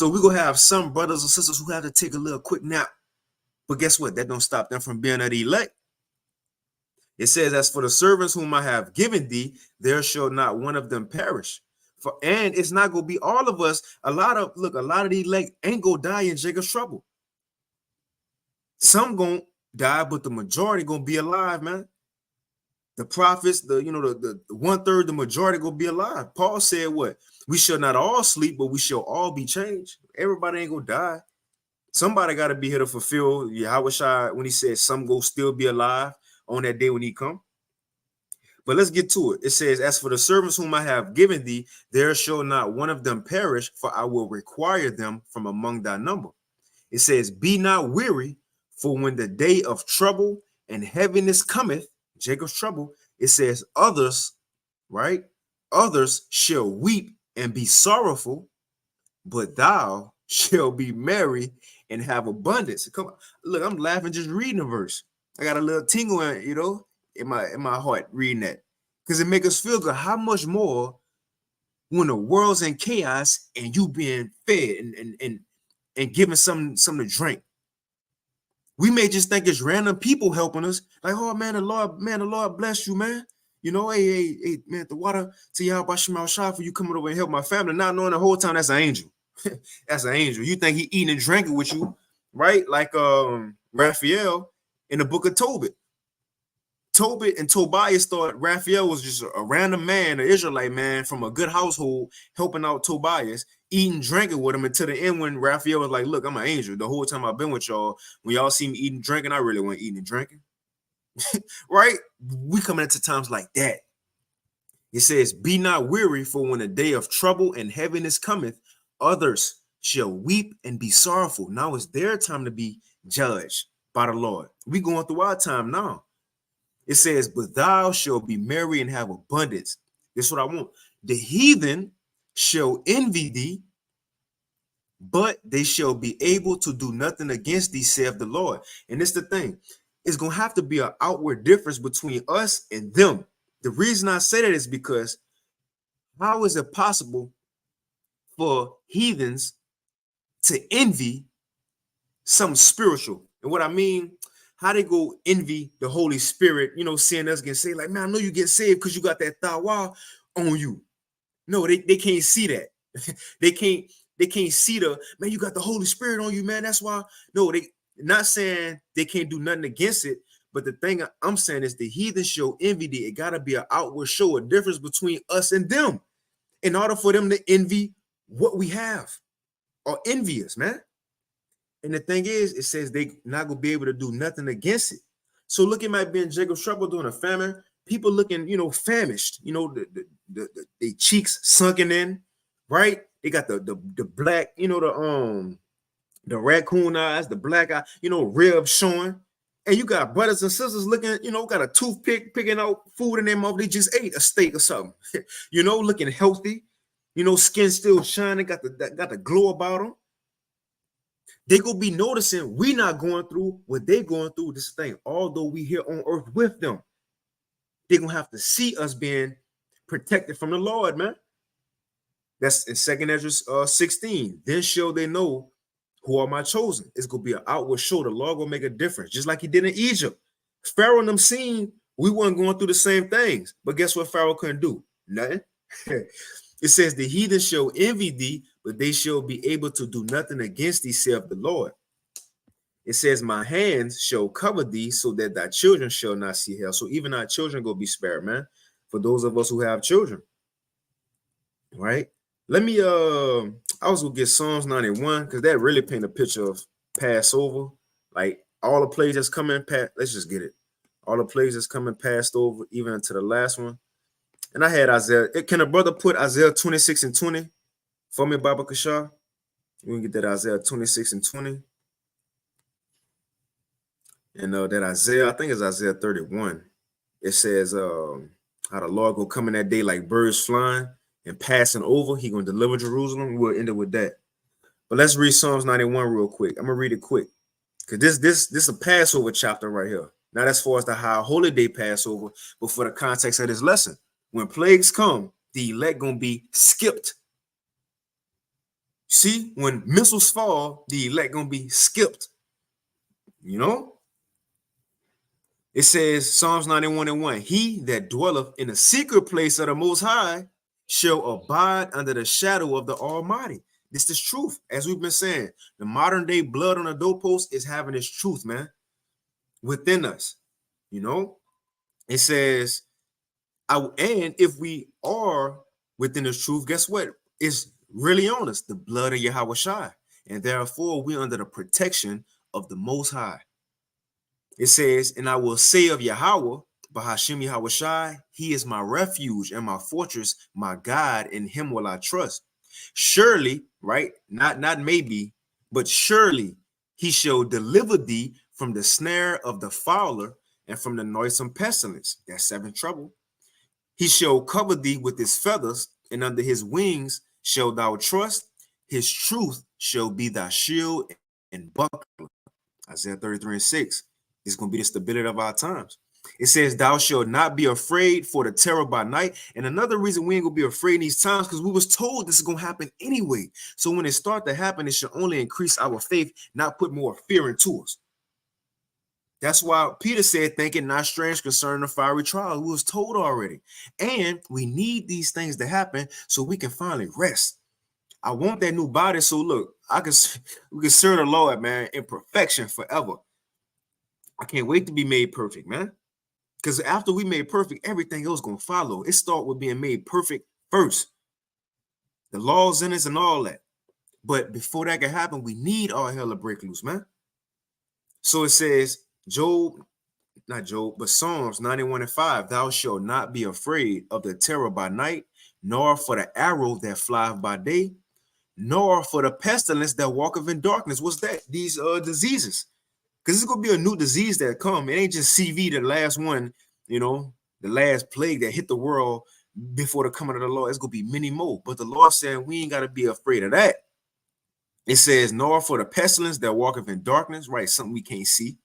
we're going to have some brothers and sisters who have to take a little quick nap. But guess what? That don't stop them from being an elect. It says, as for the servants whom I have given thee, there shall not one of them perish. And it's not going to be all of us. A lot of the elect ain't going to die in Jacob's trouble. Some going to die, but the majority going to be alive, man. The prophets, the 1/3, the majority going to be alive. Paul said what? We shall not all sleep, but we shall all be changed. Everybody ain't going to die. Somebody got to be here to fulfill Yahushua when he said some go still be alive on that day when he come. But let's get to it. It says, as for the servants whom I have given thee, there shall not one of them perish, for I will require them from among thy number. It says, be not weary, for when the day of trouble and heaviness cometh, Jacob's trouble, it says, others, right? Others shall weep and be sorrowful, but thou shall be merry and have abundance. Come on. Look, I'm laughing just reading the verse. I got a little tingle in my heart reading that, because it makes us feel good. How much more when the world's in chaos and you being fed and given something to drink? We may just think it's random people helping us, like, oh man, the Lord bless you, man. Hey, man, the water to Yahweh Shema Shah for you coming over and help my family, not knowing the whole time that's an angel. That's an angel. You think he eating and drinking with you, right? Like Raphael in the book of Tobit. Tobit and Tobias thought Raphael was just a random man, an Israelite man from a good household, helping out Tobias, eating, drinking with him until the end when Raphael was like, look, I'm an angel. The whole time I've been with y'all, when y'all see me eating, drinking, I really wasn't eating and drinking. Right? We coming into times like that. It says, be not weary, for when the day of trouble and heaviness cometh, others shall weep and be sorrowful. Now it's their time to be judged by the Lord. We going through our time now. It says, but thou shalt be merry and have abundance. This is what I want. The heathen shall envy thee, but they shall be able to do nothing against thee, saith the Lord. And it's the thing. It's going to have to be an outward difference between us and them. The reason I say that is because how is it possible for heathens to envy something spiritual? And what I mean, how they go envy the Holy Spirit, seeing us get saved, like, man, I know you get saved because you got that thawa on you. No, they can't see that. they can't see you got the Holy Spirit on you, man. That's why. No, they not saying they can't do nothing against it, But the thing I'm saying is the heathen show envy thee. It gotta be an outward show, a difference between us and them, in order for them to envy what we have or envy us, man. And the thing is, it says they not gonna be able to do nothing against it. So look, it might be in Jacob's trouble during a famine. People looking, famished. The cheeks sunken in, right? They got the black, the raccoon eyes, the black eye, ribs showing. And you got brothers and sisters looking, got a toothpick picking out food in their mouth. They just ate a steak or something, looking healthy, skin still shining, got the glow about them. They gonna be noticing we not going through what they going through. This thing, although we here on earth with them, they gonna have to see us being protected from the Lord, man. That's in 2nd Ezra 16. Then shall they know who are my chosen. It's gonna be an outward show. The Lord gonna make a difference, just like he did in Egypt. Pharaoh and them seen we weren't going through the same things, but guess what Pharaoh couldn't do? Nothing. It says the heathen shall envy thee, but they shall be able to do nothing against thee, saith the Lord. It says, my hands shall cover thee so that thy children shall not see hell. So even our children go be spared, man. For those of us who have children, right? Let me, I was gonna get Psalms 91 because that really paint a picture of Passover. Like all the plays that's coming past, let's just get it. All the plays that's coming passed over, even into the last one. And I had Isaiah. Can a brother put Isaiah 26 and 20 for me, Baba Kashar? We can get that Isaiah 26 and 20. And that Isaiah, I think it's Isaiah 31. It says how the Lord go come in that day like birds flying and passing over. He gonna deliver Jerusalem. We'll end it with that. But let's read Psalms 91 real quick. I'm gonna read it quick because this is a Passover chapter right here. Not as far as the high holy day Passover, but for the context of this lesson. When plagues come, the elect gonna be skipped. See, when missiles fall, the elect gonna be skipped. It says Psalms 91 and 1. He that dwelleth in the secret place of the Most High shall abide under the shadow of the Almighty. This is truth, as we've been saying. The modern day blood on the doorpost is having its truth, man, within us. It says, and if we are within this truth, guess what? It's really on us, the blood of Yahweh Shai. And therefore, we're under the protection of the Most High. It says, and I will say of Yahweh, Bahashim Yahweh Shai, he is my refuge and my fortress, my God, in him will I trust. Surely, right? Not maybe, but surely he shall deliver thee from the snare of the fowler and from the noisome pestilence. That's 7 trouble. He shall cover thee with his feathers, and under his wings shalt thou trust. His truth shall be thy shield and buckler. Isaiah 33 and 6. It's going to be the stability of our times. It says, thou shalt not be afraid for the terror by night. And another reason we ain't going to be afraid in these times, because we was told this is going to happen anyway. So when it start to happen, it should only increase our faith, not put more fear into us. That's why Peter said, thinking not strange concerning the fiery trial. We was told already. And we need these things to happen so we can finally rest. I want that new body. So look, we can serve the Lord, man, in perfection forever. I can't wait to be made perfect, man. Because after we made perfect, everything else going to follow. It starts with being made perfect first. The laws in us and all that. But before that can happen, we need all hell to break loose, man. So it says, Psalms 91 and 5, thou shalt not be afraid of the terror by night, nor for the arrow that flieth by day, nor for the pestilence that walketh in darkness. What's that? These diseases. Because it's going to be a new disease that come. It ain't just CV, the last one, the last plague that hit the world before the coming of the Lord. It's going to be many more. But the Lord said we ain't got to be afraid of that. It says, nor for the pestilence that walketh in darkness, right? Something we can't see.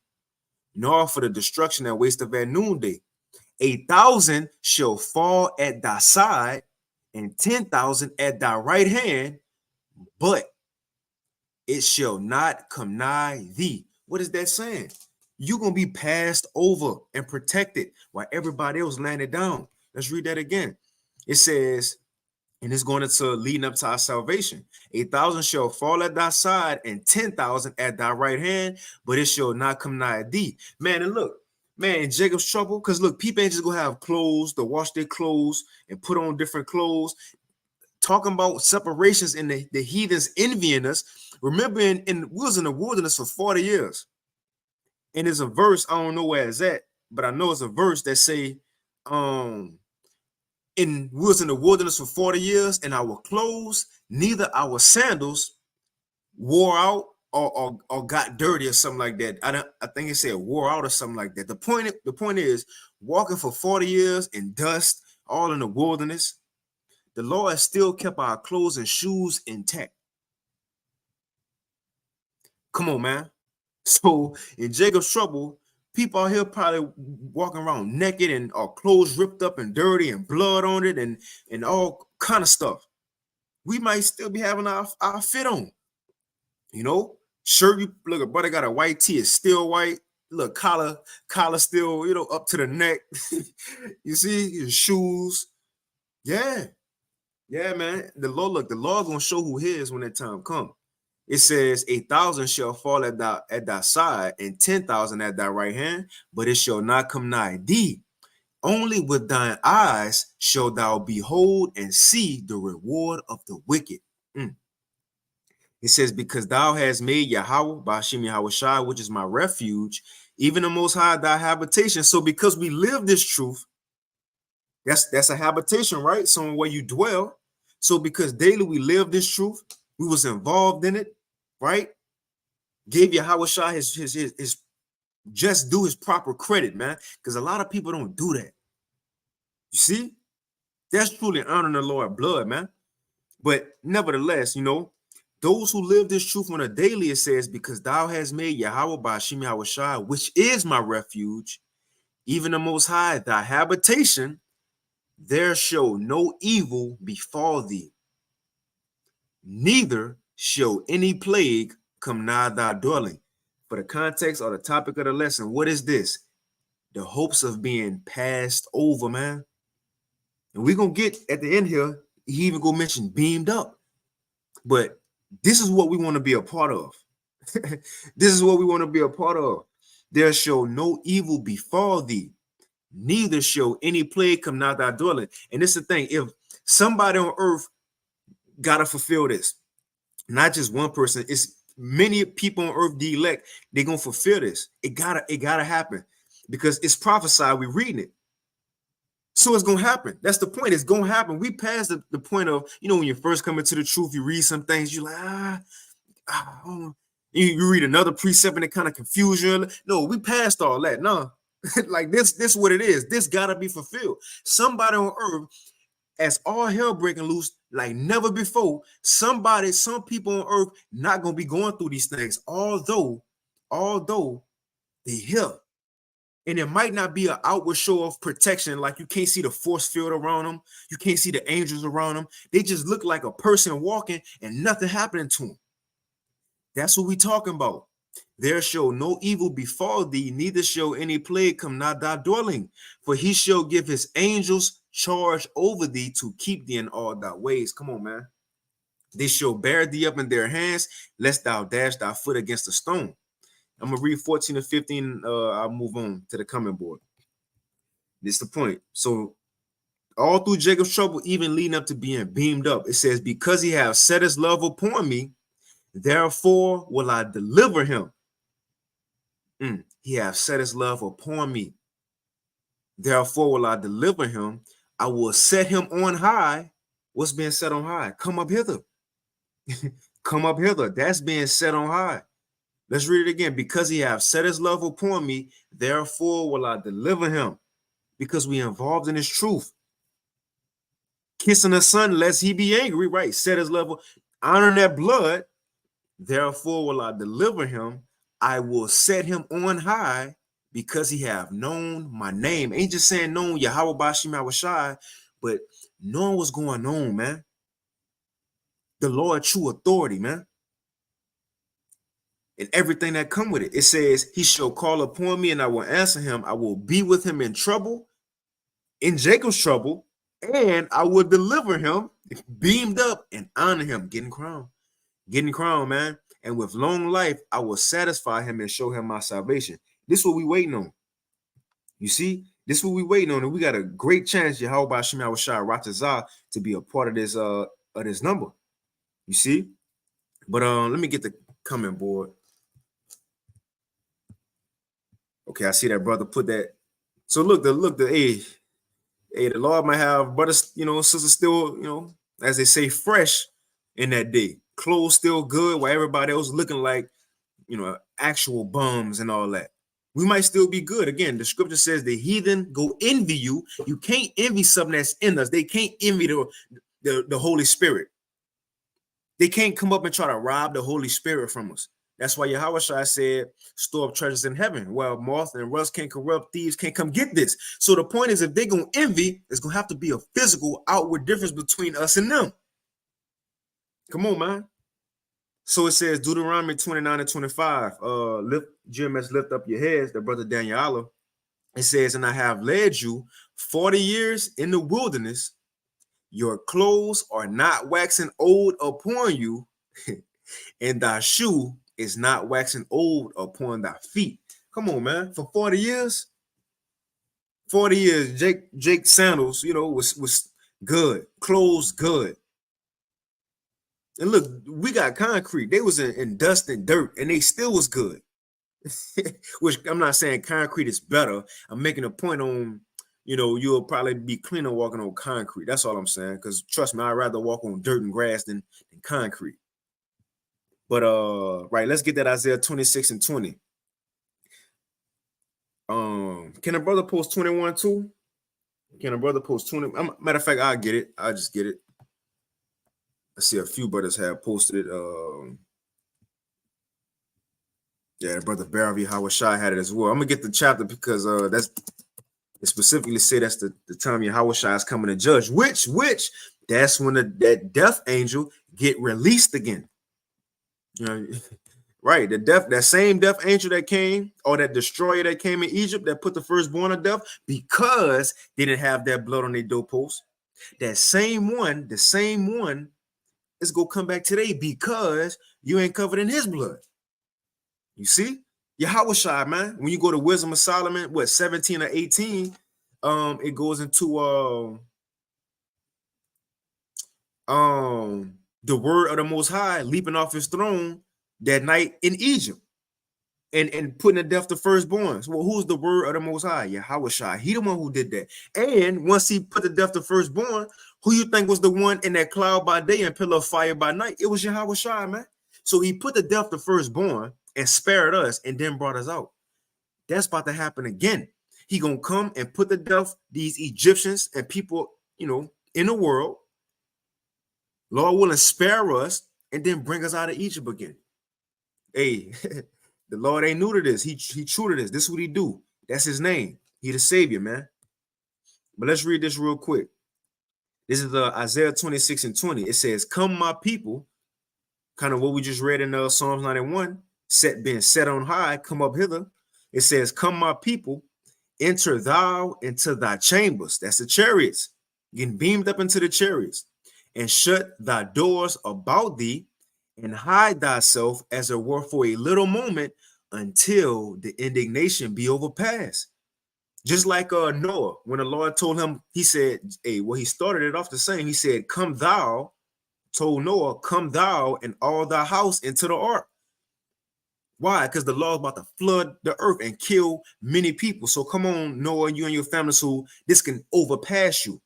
Nor for the destruction that wasteth at noonday. 1,000 shall fall at thy side, and 10,000 at thy right hand, but it shall not come nigh thee. What is that saying? You're going to be passed over and protected while everybody else landed down. Let's read that again. It says, and it's going into leading up to our salvation. 1,000 shall fall at thy side and 10,000 at thy right hand, but it shall not come nigh thee. Man, and look, man, in Jacob's trouble, because look, people ain't just gonna have clothes to wash their clothes and put on different clothes. Talking about separations and the heathens envying us. Remember, we was in the wilderness for 40 years. And there's a verse, I don't know where it's at, but I know it's a verse that say, we was in the wilderness for 40 years, and our clothes, neither our sandals wore out or got dirty or something like that. I think it said wore out or something like that. The point is, walking for 40 years in dust, all in the wilderness, the Lord still kept our clothes and shoes intact. Come on, man. So in Jacob's trouble, people out here probably walking around naked and our clothes ripped up and dirty and blood on it and all kind of stuff. We might still be having our fit on. You know, shirt, you look, a brother got a white tee, it's still white. Look, collar still, up to the neck. You see, his shoes. Yeah, man. The Lord gonna show who he is when that time comes. It says 1,000 shall fall at thy side and 10,000 at thy right hand, but it shall not come nigh thee. Only with thine eyes shall thou behold and see the reward of the wicked. It says, because thou hast made Yahweh, Ba'ashem Yahweh Shai, which is my refuge, even the Most High thy habitation. So because we live this truth, that's a habitation, right? Somewhere where you dwell. So because daily we live this truth, we was involved in it, right? Gave Yahweh Shai his just do his proper credit, man. Because a lot of people don't do that. You see? That's truly honoring the Lord blood, man. But nevertheless, those who live this truth on a daily, it says, because thou hast made Yahweh Ba'ashem Yahweh Shai, which is my refuge, even the Most High, thy habitation, there shall no evil befall thee, neither shall any plague come nigh thy dwelling. For the context or the topic of the lesson, what is this? The hopes of being passed over, man. And we're going to get at the end here, he even go mention beamed up. But this is what we want to be a part of. This is what we want to be a part of. There shall no evil befall thee, neither shall any plague come nigh thy dwelling. And this is the thing, if somebody on earth got to fulfill this, not just one person, it's many people on earth, the elect, they're going to fulfill this. It gotta happen because it's prophesied. We're reading it. So it's going to happen. That's the point. It's going to happen. We passed the point of, when you first come into the truth, you read some things, you're like, you read another precept and it kind of confuses you. No, we passed all that. No, like this is what it is. This got to be fulfilled. Somebody on earth, as all hell breaking loose like never before, some people on earth not going to be going through these things, although they here. And it might not be an outward show of protection, like you can't see the force field around them. You can't see the angels around them. They just look like a person walking and nothing happening to them. That's what we talking about. There shall no evil befall thee, neither shall any plague come nigh thy dwelling. For he shall give his angels charge over thee to keep thee in all thy ways. Come on, man. They shall bear thee up in their hands, lest thou dash thy foot against a stone. I'm going to read 14 and 15. I'll move on to the comment board. This is the point. So all through Jacob's trouble, even leading up to being beamed up, it says, because he have set his love upon me, therefore will I deliver him. He have set his love upon me. Therefore will I deliver him. I will set him on high. What's being set on high? Come up hither. Come up hither. That's being set on high. Let's read it again. Because he have set his love upon me, therefore will I deliver him. Because we involved in his truth. Kissing the son, lest he be angry, right? Set his love, honor that blood. Therefore will I deliver him. I will set him on high because he have known my name. Ain't just saying known Yahweh Ba'ashem Yahweh Shai, but knowing what's going on, man. The Lord, true authority, man. And everything that come with it. It says, he shall call upon me and I will answer him. I will be with him in trouble, in Jacob's trouble, and I will deliver him, beamed up, and honor him, getting crowned, man. And with long life, I will satisfy him and show him my salvation. This is what we waiting on. You see, this is what we waiting on, and we got a great chance, Yahweh Shem Shai Ratazah, to be a part of this number. You see, but let me get the comment board. Okay, I see that brother put that. So look, the Lord might have brothers, sisters still, as they say, fresh in that day. Clothes still good, while everybody else looking like, actual bums and all that. We might still be good. Again, the scripture says the heathen go envy you. You can't envy something that's in us. They can't envy the Holy Spirit. They can't come up and try to rob the Holy Spirit from us. That's why Yahweh Shai said, store up treasures in heaven. Well, moth and rust can't corrupt, thieves can't come get this. So the point is, if they're going to envy, there's going to have to be a physical outward difference between us and them. Come on, man. So it says Deuteronomy 29 and 25, GMS, lift up your heads, the brother Daniel Allah. It says, and I have led you 40 years in the wilderness. Your clothes are not waxing old upon you, and thy shoe is not waxing old upon thy feet. Come on, man. For 40 years, 40 years, Jake sandals, was good. Clothes good. And look, we got concrete. They was in dust and dirt, and they still was good. Which I'm not saying concrete is better. I'm making a point on, you'll probably be cleaner walking on concrete. That's all I'm saying. Because trust me, I'd rather walk on dirt and grass than concrete. But right, let's get that Isaiah 26 and 20. Can a brother post 21 too? Can a brother post 20? Matter of fact, I'll get it. I'll just get it. I see a few brothers have posted it. Yeah, brother Barry Howard Shai had it as well. I'm gonna get the chapter because it specifically say that's the time Yahweh Shai is coming to judge. Which that's when that death angel get released again. Right, that same death angel that came, or that destroyer that came in Egypt that put the firstborn to death because they didn't have that blood on their doorpost. The same one is gonna come back today because you ain't covered in his blood. You see, Yahweh Shai, man. When you go to Wisdom of Solomon, 17 or 18, it goes into the word of the Most High leaping off his throne that night in Egypt and putting to death the firstborn. So, well, who's the word of the Most High? Yahweh Shai. He the one who did that. And once he put to death the firstborn, who you think was the one in that cloud by day and pillar of fire by night? It was Yahweh Shai, man. So he put to death the firstborn and spared us and then brought us out. That's about to happen again. He gonna come and put to death these Egyptians and people, in the world. Lord willing, spare us and then bring us out of Egypt again. Hey, the Lord ain't new to this. He true to this. This is what he do. That's his name. He the Savior, man. But let's read this real quick. This is Isaiah 26 and 20. It says, come my people, kind of what we just read in Psalms 91, being set on high, come up hither. It says, come my people, enter thou into thy chambers. That's the chariots, getting beamed up into the chariots, and shut thy doors about thee, and hide thyself as it were for a little moment until the indignation be overpassed. Just like Noah, when the Lord told him, he said, he started it off the same. He said, come thou, told Noah, come thou and all thy house into the ark. Why? Because the Lord is about to flood the earth and kill many people. So come on, Noah, you and your family, so this can overpass you.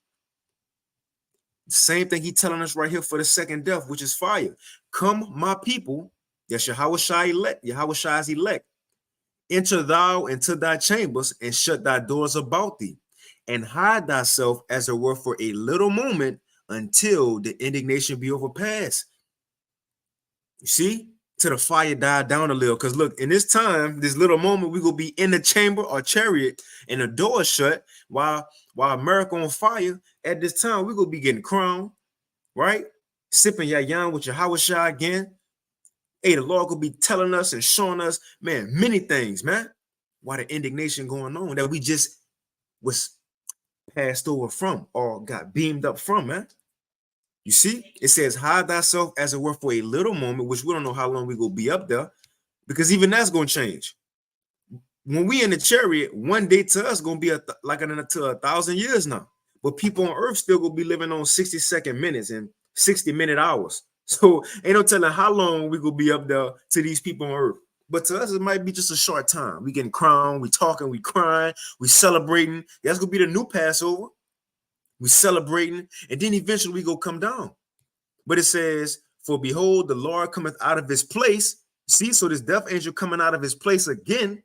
Same thing he telling us right here for the second death, which is fire. Come, my people, that's Yahweh Shai elect, Yahweh Shai's elect. Enter thou into thy chambers and shut thy doors about thee, and hide thyself as it were for a little moment until the indignation be overpassed. You see? Till the fire died down a little. Because look, in this time, this little moment, we will be in the chamber or chariot and the door shut while America on fire. At this time, we're going to be getting crowned, right? Sipping yayan with Yahweh Shai again. Hey, the Lord will be telling us and showing us, man, many things, man. Why the indignation going on that we just was passed over from or got beamed up from, man. You see, it says, hide thyself as it were for a little moment, which we don't know how long we're going to be up there, because even that's going to change. when we in the chariot, one day to us gonna be like to 1,000 years now. But people on earth still gonna be living on 60-second minutes and 60-minute hours. So ain't no telling how long we gonna be up there to these people on earth. But to us, it might be just a short time. We getting crowned, we talking, we crying, we celebrating. That's gonna be the new Passover. We celebrating, and then eventually we go come down. But it says, "For behold, the Lord cometh out of his place." See, so this death angel coming out of his place again.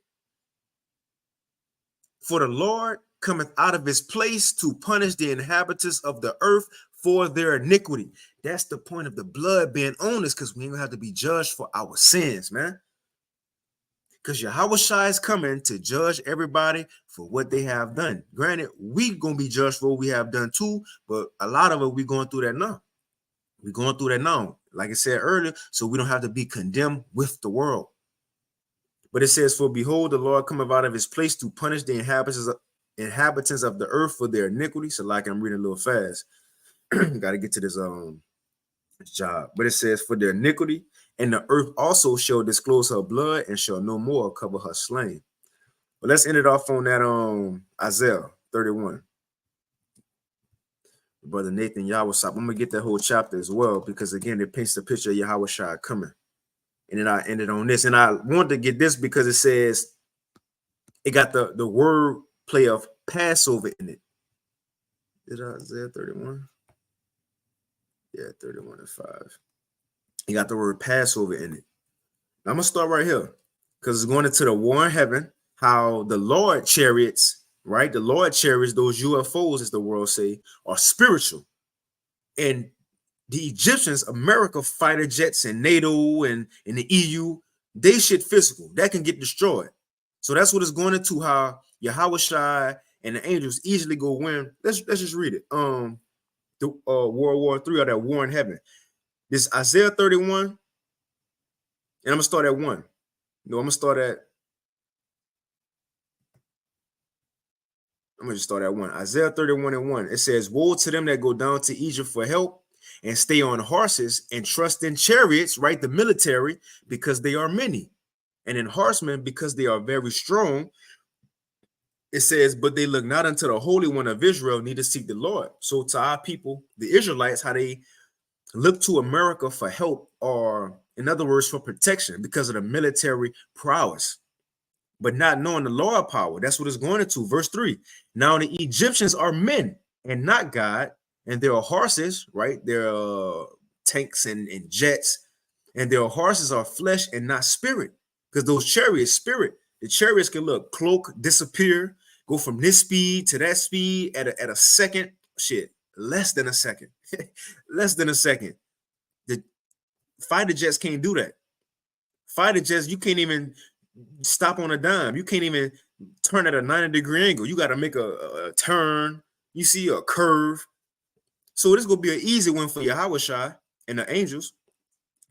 "For the Lord cometh out of his place to punish the inhabitants of the earth for their iniquity." That's the point of the blood being on us, because we ain't gonna have to be judged for our sins, man. Because Yahushua is coming to judge everybody for what they have done. Granted, we gonna be judged for what we have done too, but a lot of it we going through that now. We're going through that now, like I said earlier, so we don't have to be condemned with the world. But it says, "For behold, the Lord cometh out of his place to punish the inhabitants of the earth for their iniquity." So like I'm reading a little fast. Got to get to this job. But it says, "For their iniquity, and the earth also shall disclose her blood and shall no more cover her slain." But let's end it off on that Isaiah 31. Brother Nathan Yahweh. I'm gonna get that whole chapter as well, because again, it paints the picture of Yahushua coming. And then I ended on this, and I wanted to get this because it says it got the word play of Passover in it. Is that Isaiah 31? Yeah, 31:5. You got the word Passover in it. Now I'm gonna start right here, because it's going into the war in heaven, how the Lord chariots, right? The Lord chariots, those UFOs, as the world say, are spiritual. And the Egyptians, America fighter jets and NATO and the EU, they shit physical. That can get destroyed. So that's what it's going into, how Yahushua and the angels easily go win. Let's just read it. The World War III, or that war in heaven. This Isaiah 31, and I'm gonna start at 1. No, I'm gonna just start at 1. Isaiah 31:1. It says, "Woe to them that go down to Egypt for help, and stay on horses, and trust in chariots," right? The military, because they are many, and in horsemen, because they are very strong. It says, "But they look not unto the Holy One of Israel, neither seek the Lord." So to our people, the Israelites, how they look to America for help, or in other words, for protection, because of the military prowess, but not knowing the Lord power. That's what it's going into. Verse 3. "Now the Egyptians are men and not God, and there are horses," right? There are tanks and jets, "and their horses are flesh and not spirit." Because those chariots, spirit, the chariots can look, cloak, disappear, go from this speed to that speed at a second. Shit, less than a second. Less than a second. The fighter jets can't do that. Fighter jets, you can't even stop on a dime. You can't even turn at a 90-degree angle. You got to make a turn. You see a curve. So this is going to be an easy one for Yahushua and the angels,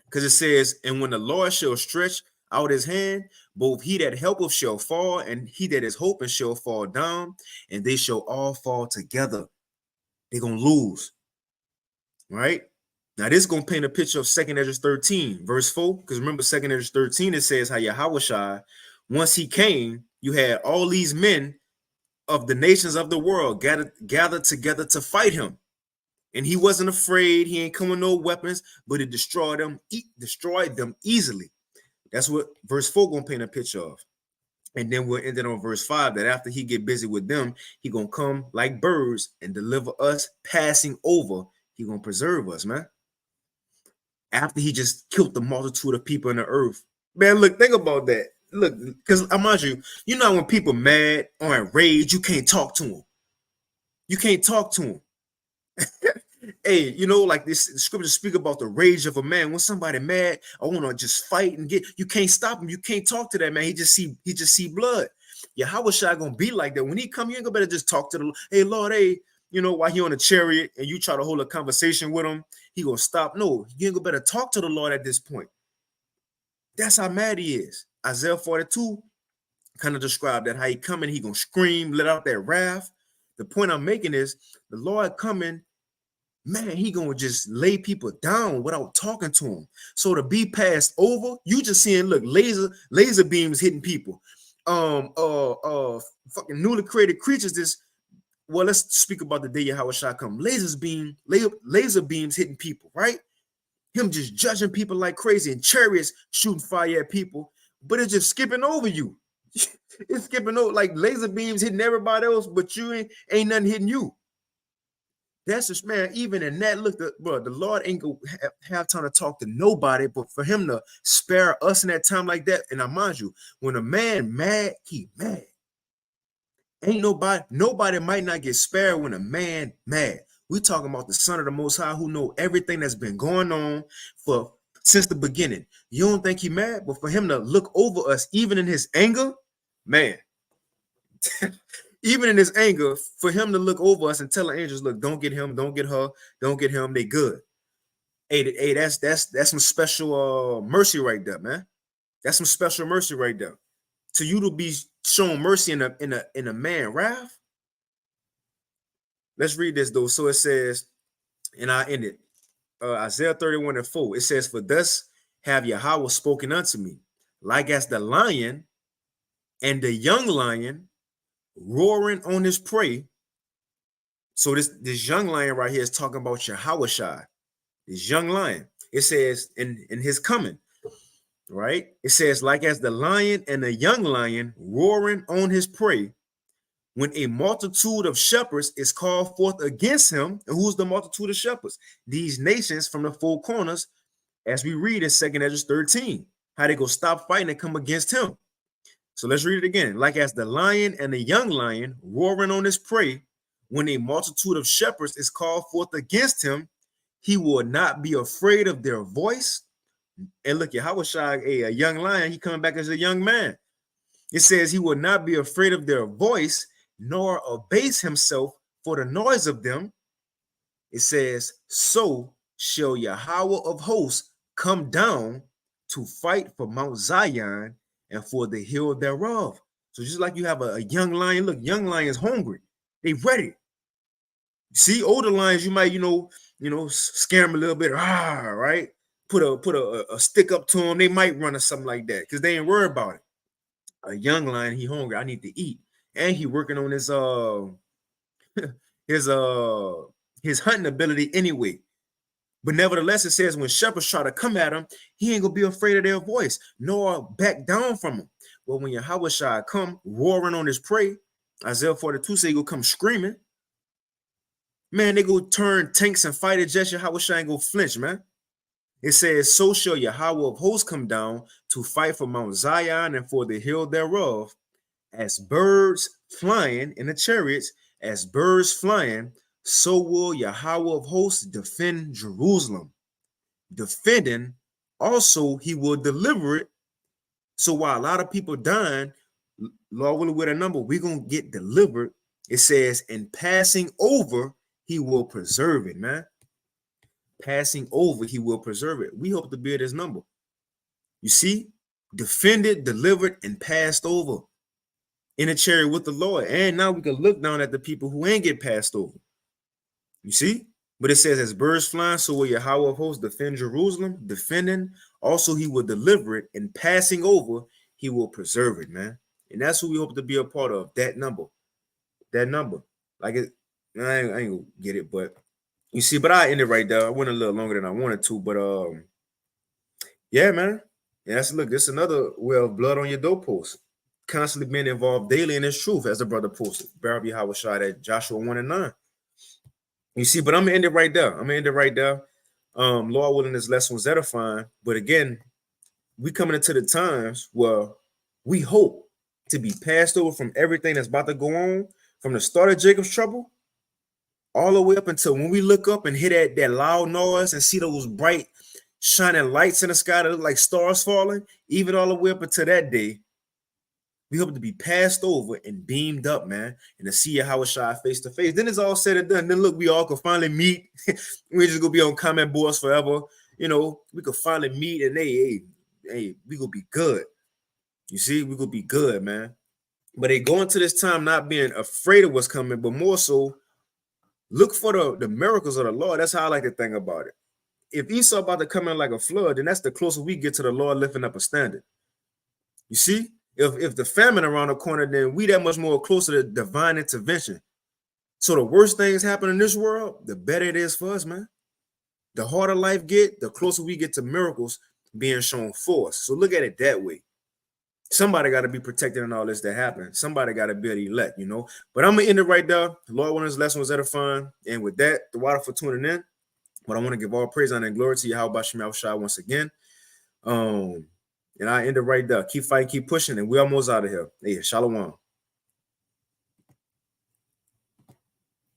because it says, "And when the Lord shall stretch out his hand, both he that helpeth shall fall, and he that is hoping shall fall down, and they shall all fall together." They're going to lose. Right? Now, this is going to paint a picture of 2nd Esdras 13, verse 4. Because remember, 2nd Esdras 13, it says how Yahushua, once he came, you had all these men of the nations of the world gathered together to fight him. And he wasn't afraid. He ain't coming with no weapons, but it destroyed them easily. That's what verse 4 going to paint a picture of. And then we'll end it on verse 5, that after he get busy with them, he going to come like birds and deliver us, passing over. He going to preserve us, man. After he just killed the multitude of people in the earth. Man, look, think about that. Look, because I mind you know when people mad or enraged, you can't talk to them. You can't talk to them. Hey, you know, like this scripture speak about the rage of a man. When somebody mad, I want to just fight and you can't stop him. You can't talk to that man. He just see blood. Yahushua gonna be like that. When he come, you ain't gonna better just talk to the, "Hey, Lord, hey," you know, while he on a chariot and you try to hold a conversation with him, he gonna stop. No, you ain't gonna better talk to the Lord at this point. That's how mad he is. Isaiah 42 kind of described that, how he coming, he gonna scream, let out that wrath. The point I'm making is the Lord coming, man, he gonna just lay people down without talking to them. So to be passed over, you just seeing, look, laser beams hitting people. fucking newly created creatures. Well, let's speak about the day Yahweh Shah come. Laser beams hitting people, right? Him just judging people like crazy, and chariots shooting fire at people, but it's just skipping over you. It's skipping over, like laser beams hitting everybody else, but you ain't nothing hitting you. That's just, man, even in that, look, the Lord ain't gonna have time to talk to nobody, but for him to spare us in that time like that. And I mind you, when a man mad, he mad. Ain't nobody might not get spared when a man mad. We talking about the Son of the Most High, who know everything that's been going on since the beginning. You don't think he mad, but for him to look over us, even in his anger, man, even in his anger, for him to look over us and tell the angels, look, don't get him, don't get her, don't get him, they good. Hey, that's some special mercy right there, man. That's some special mercy right there. To you to be shown mercy in a man wrath. Let's read this though. So it says, and I end it. Isaiah 31:4. It says, for thus have Yahweh spoken unto me, like as the lion and the young lion roaring on his prey. So this young lion right here is talking about Yahweh Shai. This young lion. It says in his coming, right? It says, like as the lion and the young lion roaring on his prey, when a multitude of shepherds is called forth against him. And who's the multitude of shepherds? These nations from the four corners, as we read in 2nd Ezra 13, how they go stop fighting and come against him. So let's read it again. Like as the lion and the young lion roaring on his prey, when a multitude of shepherds is called forth against him, he will not be afraid of their voice. And look at Yahweh Shai, a young lion, he coming back as a young man. It says he will not be afraid of their voice, nor abase himself for the noise of them. It says, so shall Yahweh of hosts come down to fight for Mount Zion and for the hill thereof. So just like you have a young lion, look, young lion is hungry. They ready. See, older lions, you might, scare them a little bit, right? Put a stick up to them. They might run or something like that because they ain't worried about it. A young lion, he hungry. I need to eat. And he working on his his hunting ability anyway. But nevertheless, it says when shepherds try to come at him, he ain't gonna be afraid of their voice, nor back down from them. Well, when Yahweh Shai come roaring on his prey, Isaiah 42 say he go come screaming. Man, they go turn tanks and fighter jets. Yahweh Shai ain't go flinch, man. It says, so shall Yahweh of hosts come down to fight for Mount Zion and for the hill thereof. As birds flying in the chariots, as birds flying, so will Yahweh of hosts defend Jerusalem. Defending, also he will deliver it. So while a lot of people dying, Lord willing with a number, we're going to get delivered. It says, and passing over, he will preserve it, man. Passing over, he will preserve it. We hope to be at his number. You see, defended, delivered, and passed over in a chariot with the Lord. And now we can look down at the people who ain't get passed over. You see? But it says, as birds flying, so will Yahweh of hosts defend Jerusalem, defending. Also, he will deliver it, and passing over, he will preserve it, man. And that's who we hope to be a part of, that number. That number. Like, I ain't gonna get it, but you see, but I ended right there. I went a little longer than I wanted to, but yeah, man. Yeah, this is another blood on your doorpost. Constantly being involved daily in his truth, as the brother posted. Barab Yahweh Shai at Joshua 1:9. You see, but I'm gonna end it right there. Lord willing, this lesson was edifying. But again, we coming into the times where we hope to be passed over from everything that's about to go on, from the start of Jacob's trouble all the way up until when we look up and hear that loud noise and see those bright shining lights in the sky that look like stars falling, even all the way up until that day, we hope to be passed over and beamed up, man, and to see Yahweh Shai face to face. Then it's all said and done. Then look, we all could finally meet. We're just gonna be on comment boards forever. We could finally meet, and hey, we gonna be good. You see, we gonna be good, man. But they go into this time not being afraid of what's coming, but more so look for the miracles of the Lord. That's how I like to think about it. If Esau about to come in like a flood, then that's the closer we get to the Lord lifting up a standard. You see? If the famine around the corner, then we that much more closer to divine intervention. So the worse things happen in this world, the better it is for us, man. The harder life get, the closer we get to miracles being shown for us. So look at it that way. Somebody got to be protected in all this that happened. Somebody got to be the elect, you know. But I'm gonna end it right there. Lord, one of his lesson was edifying. And with that, the water for tuning in. But I want to give all praise, honor, and glory to Yahweh Shem Shai once again. And I end it right there. Keep fighting, keep pushing, and we almost out of here. Hey, shalom.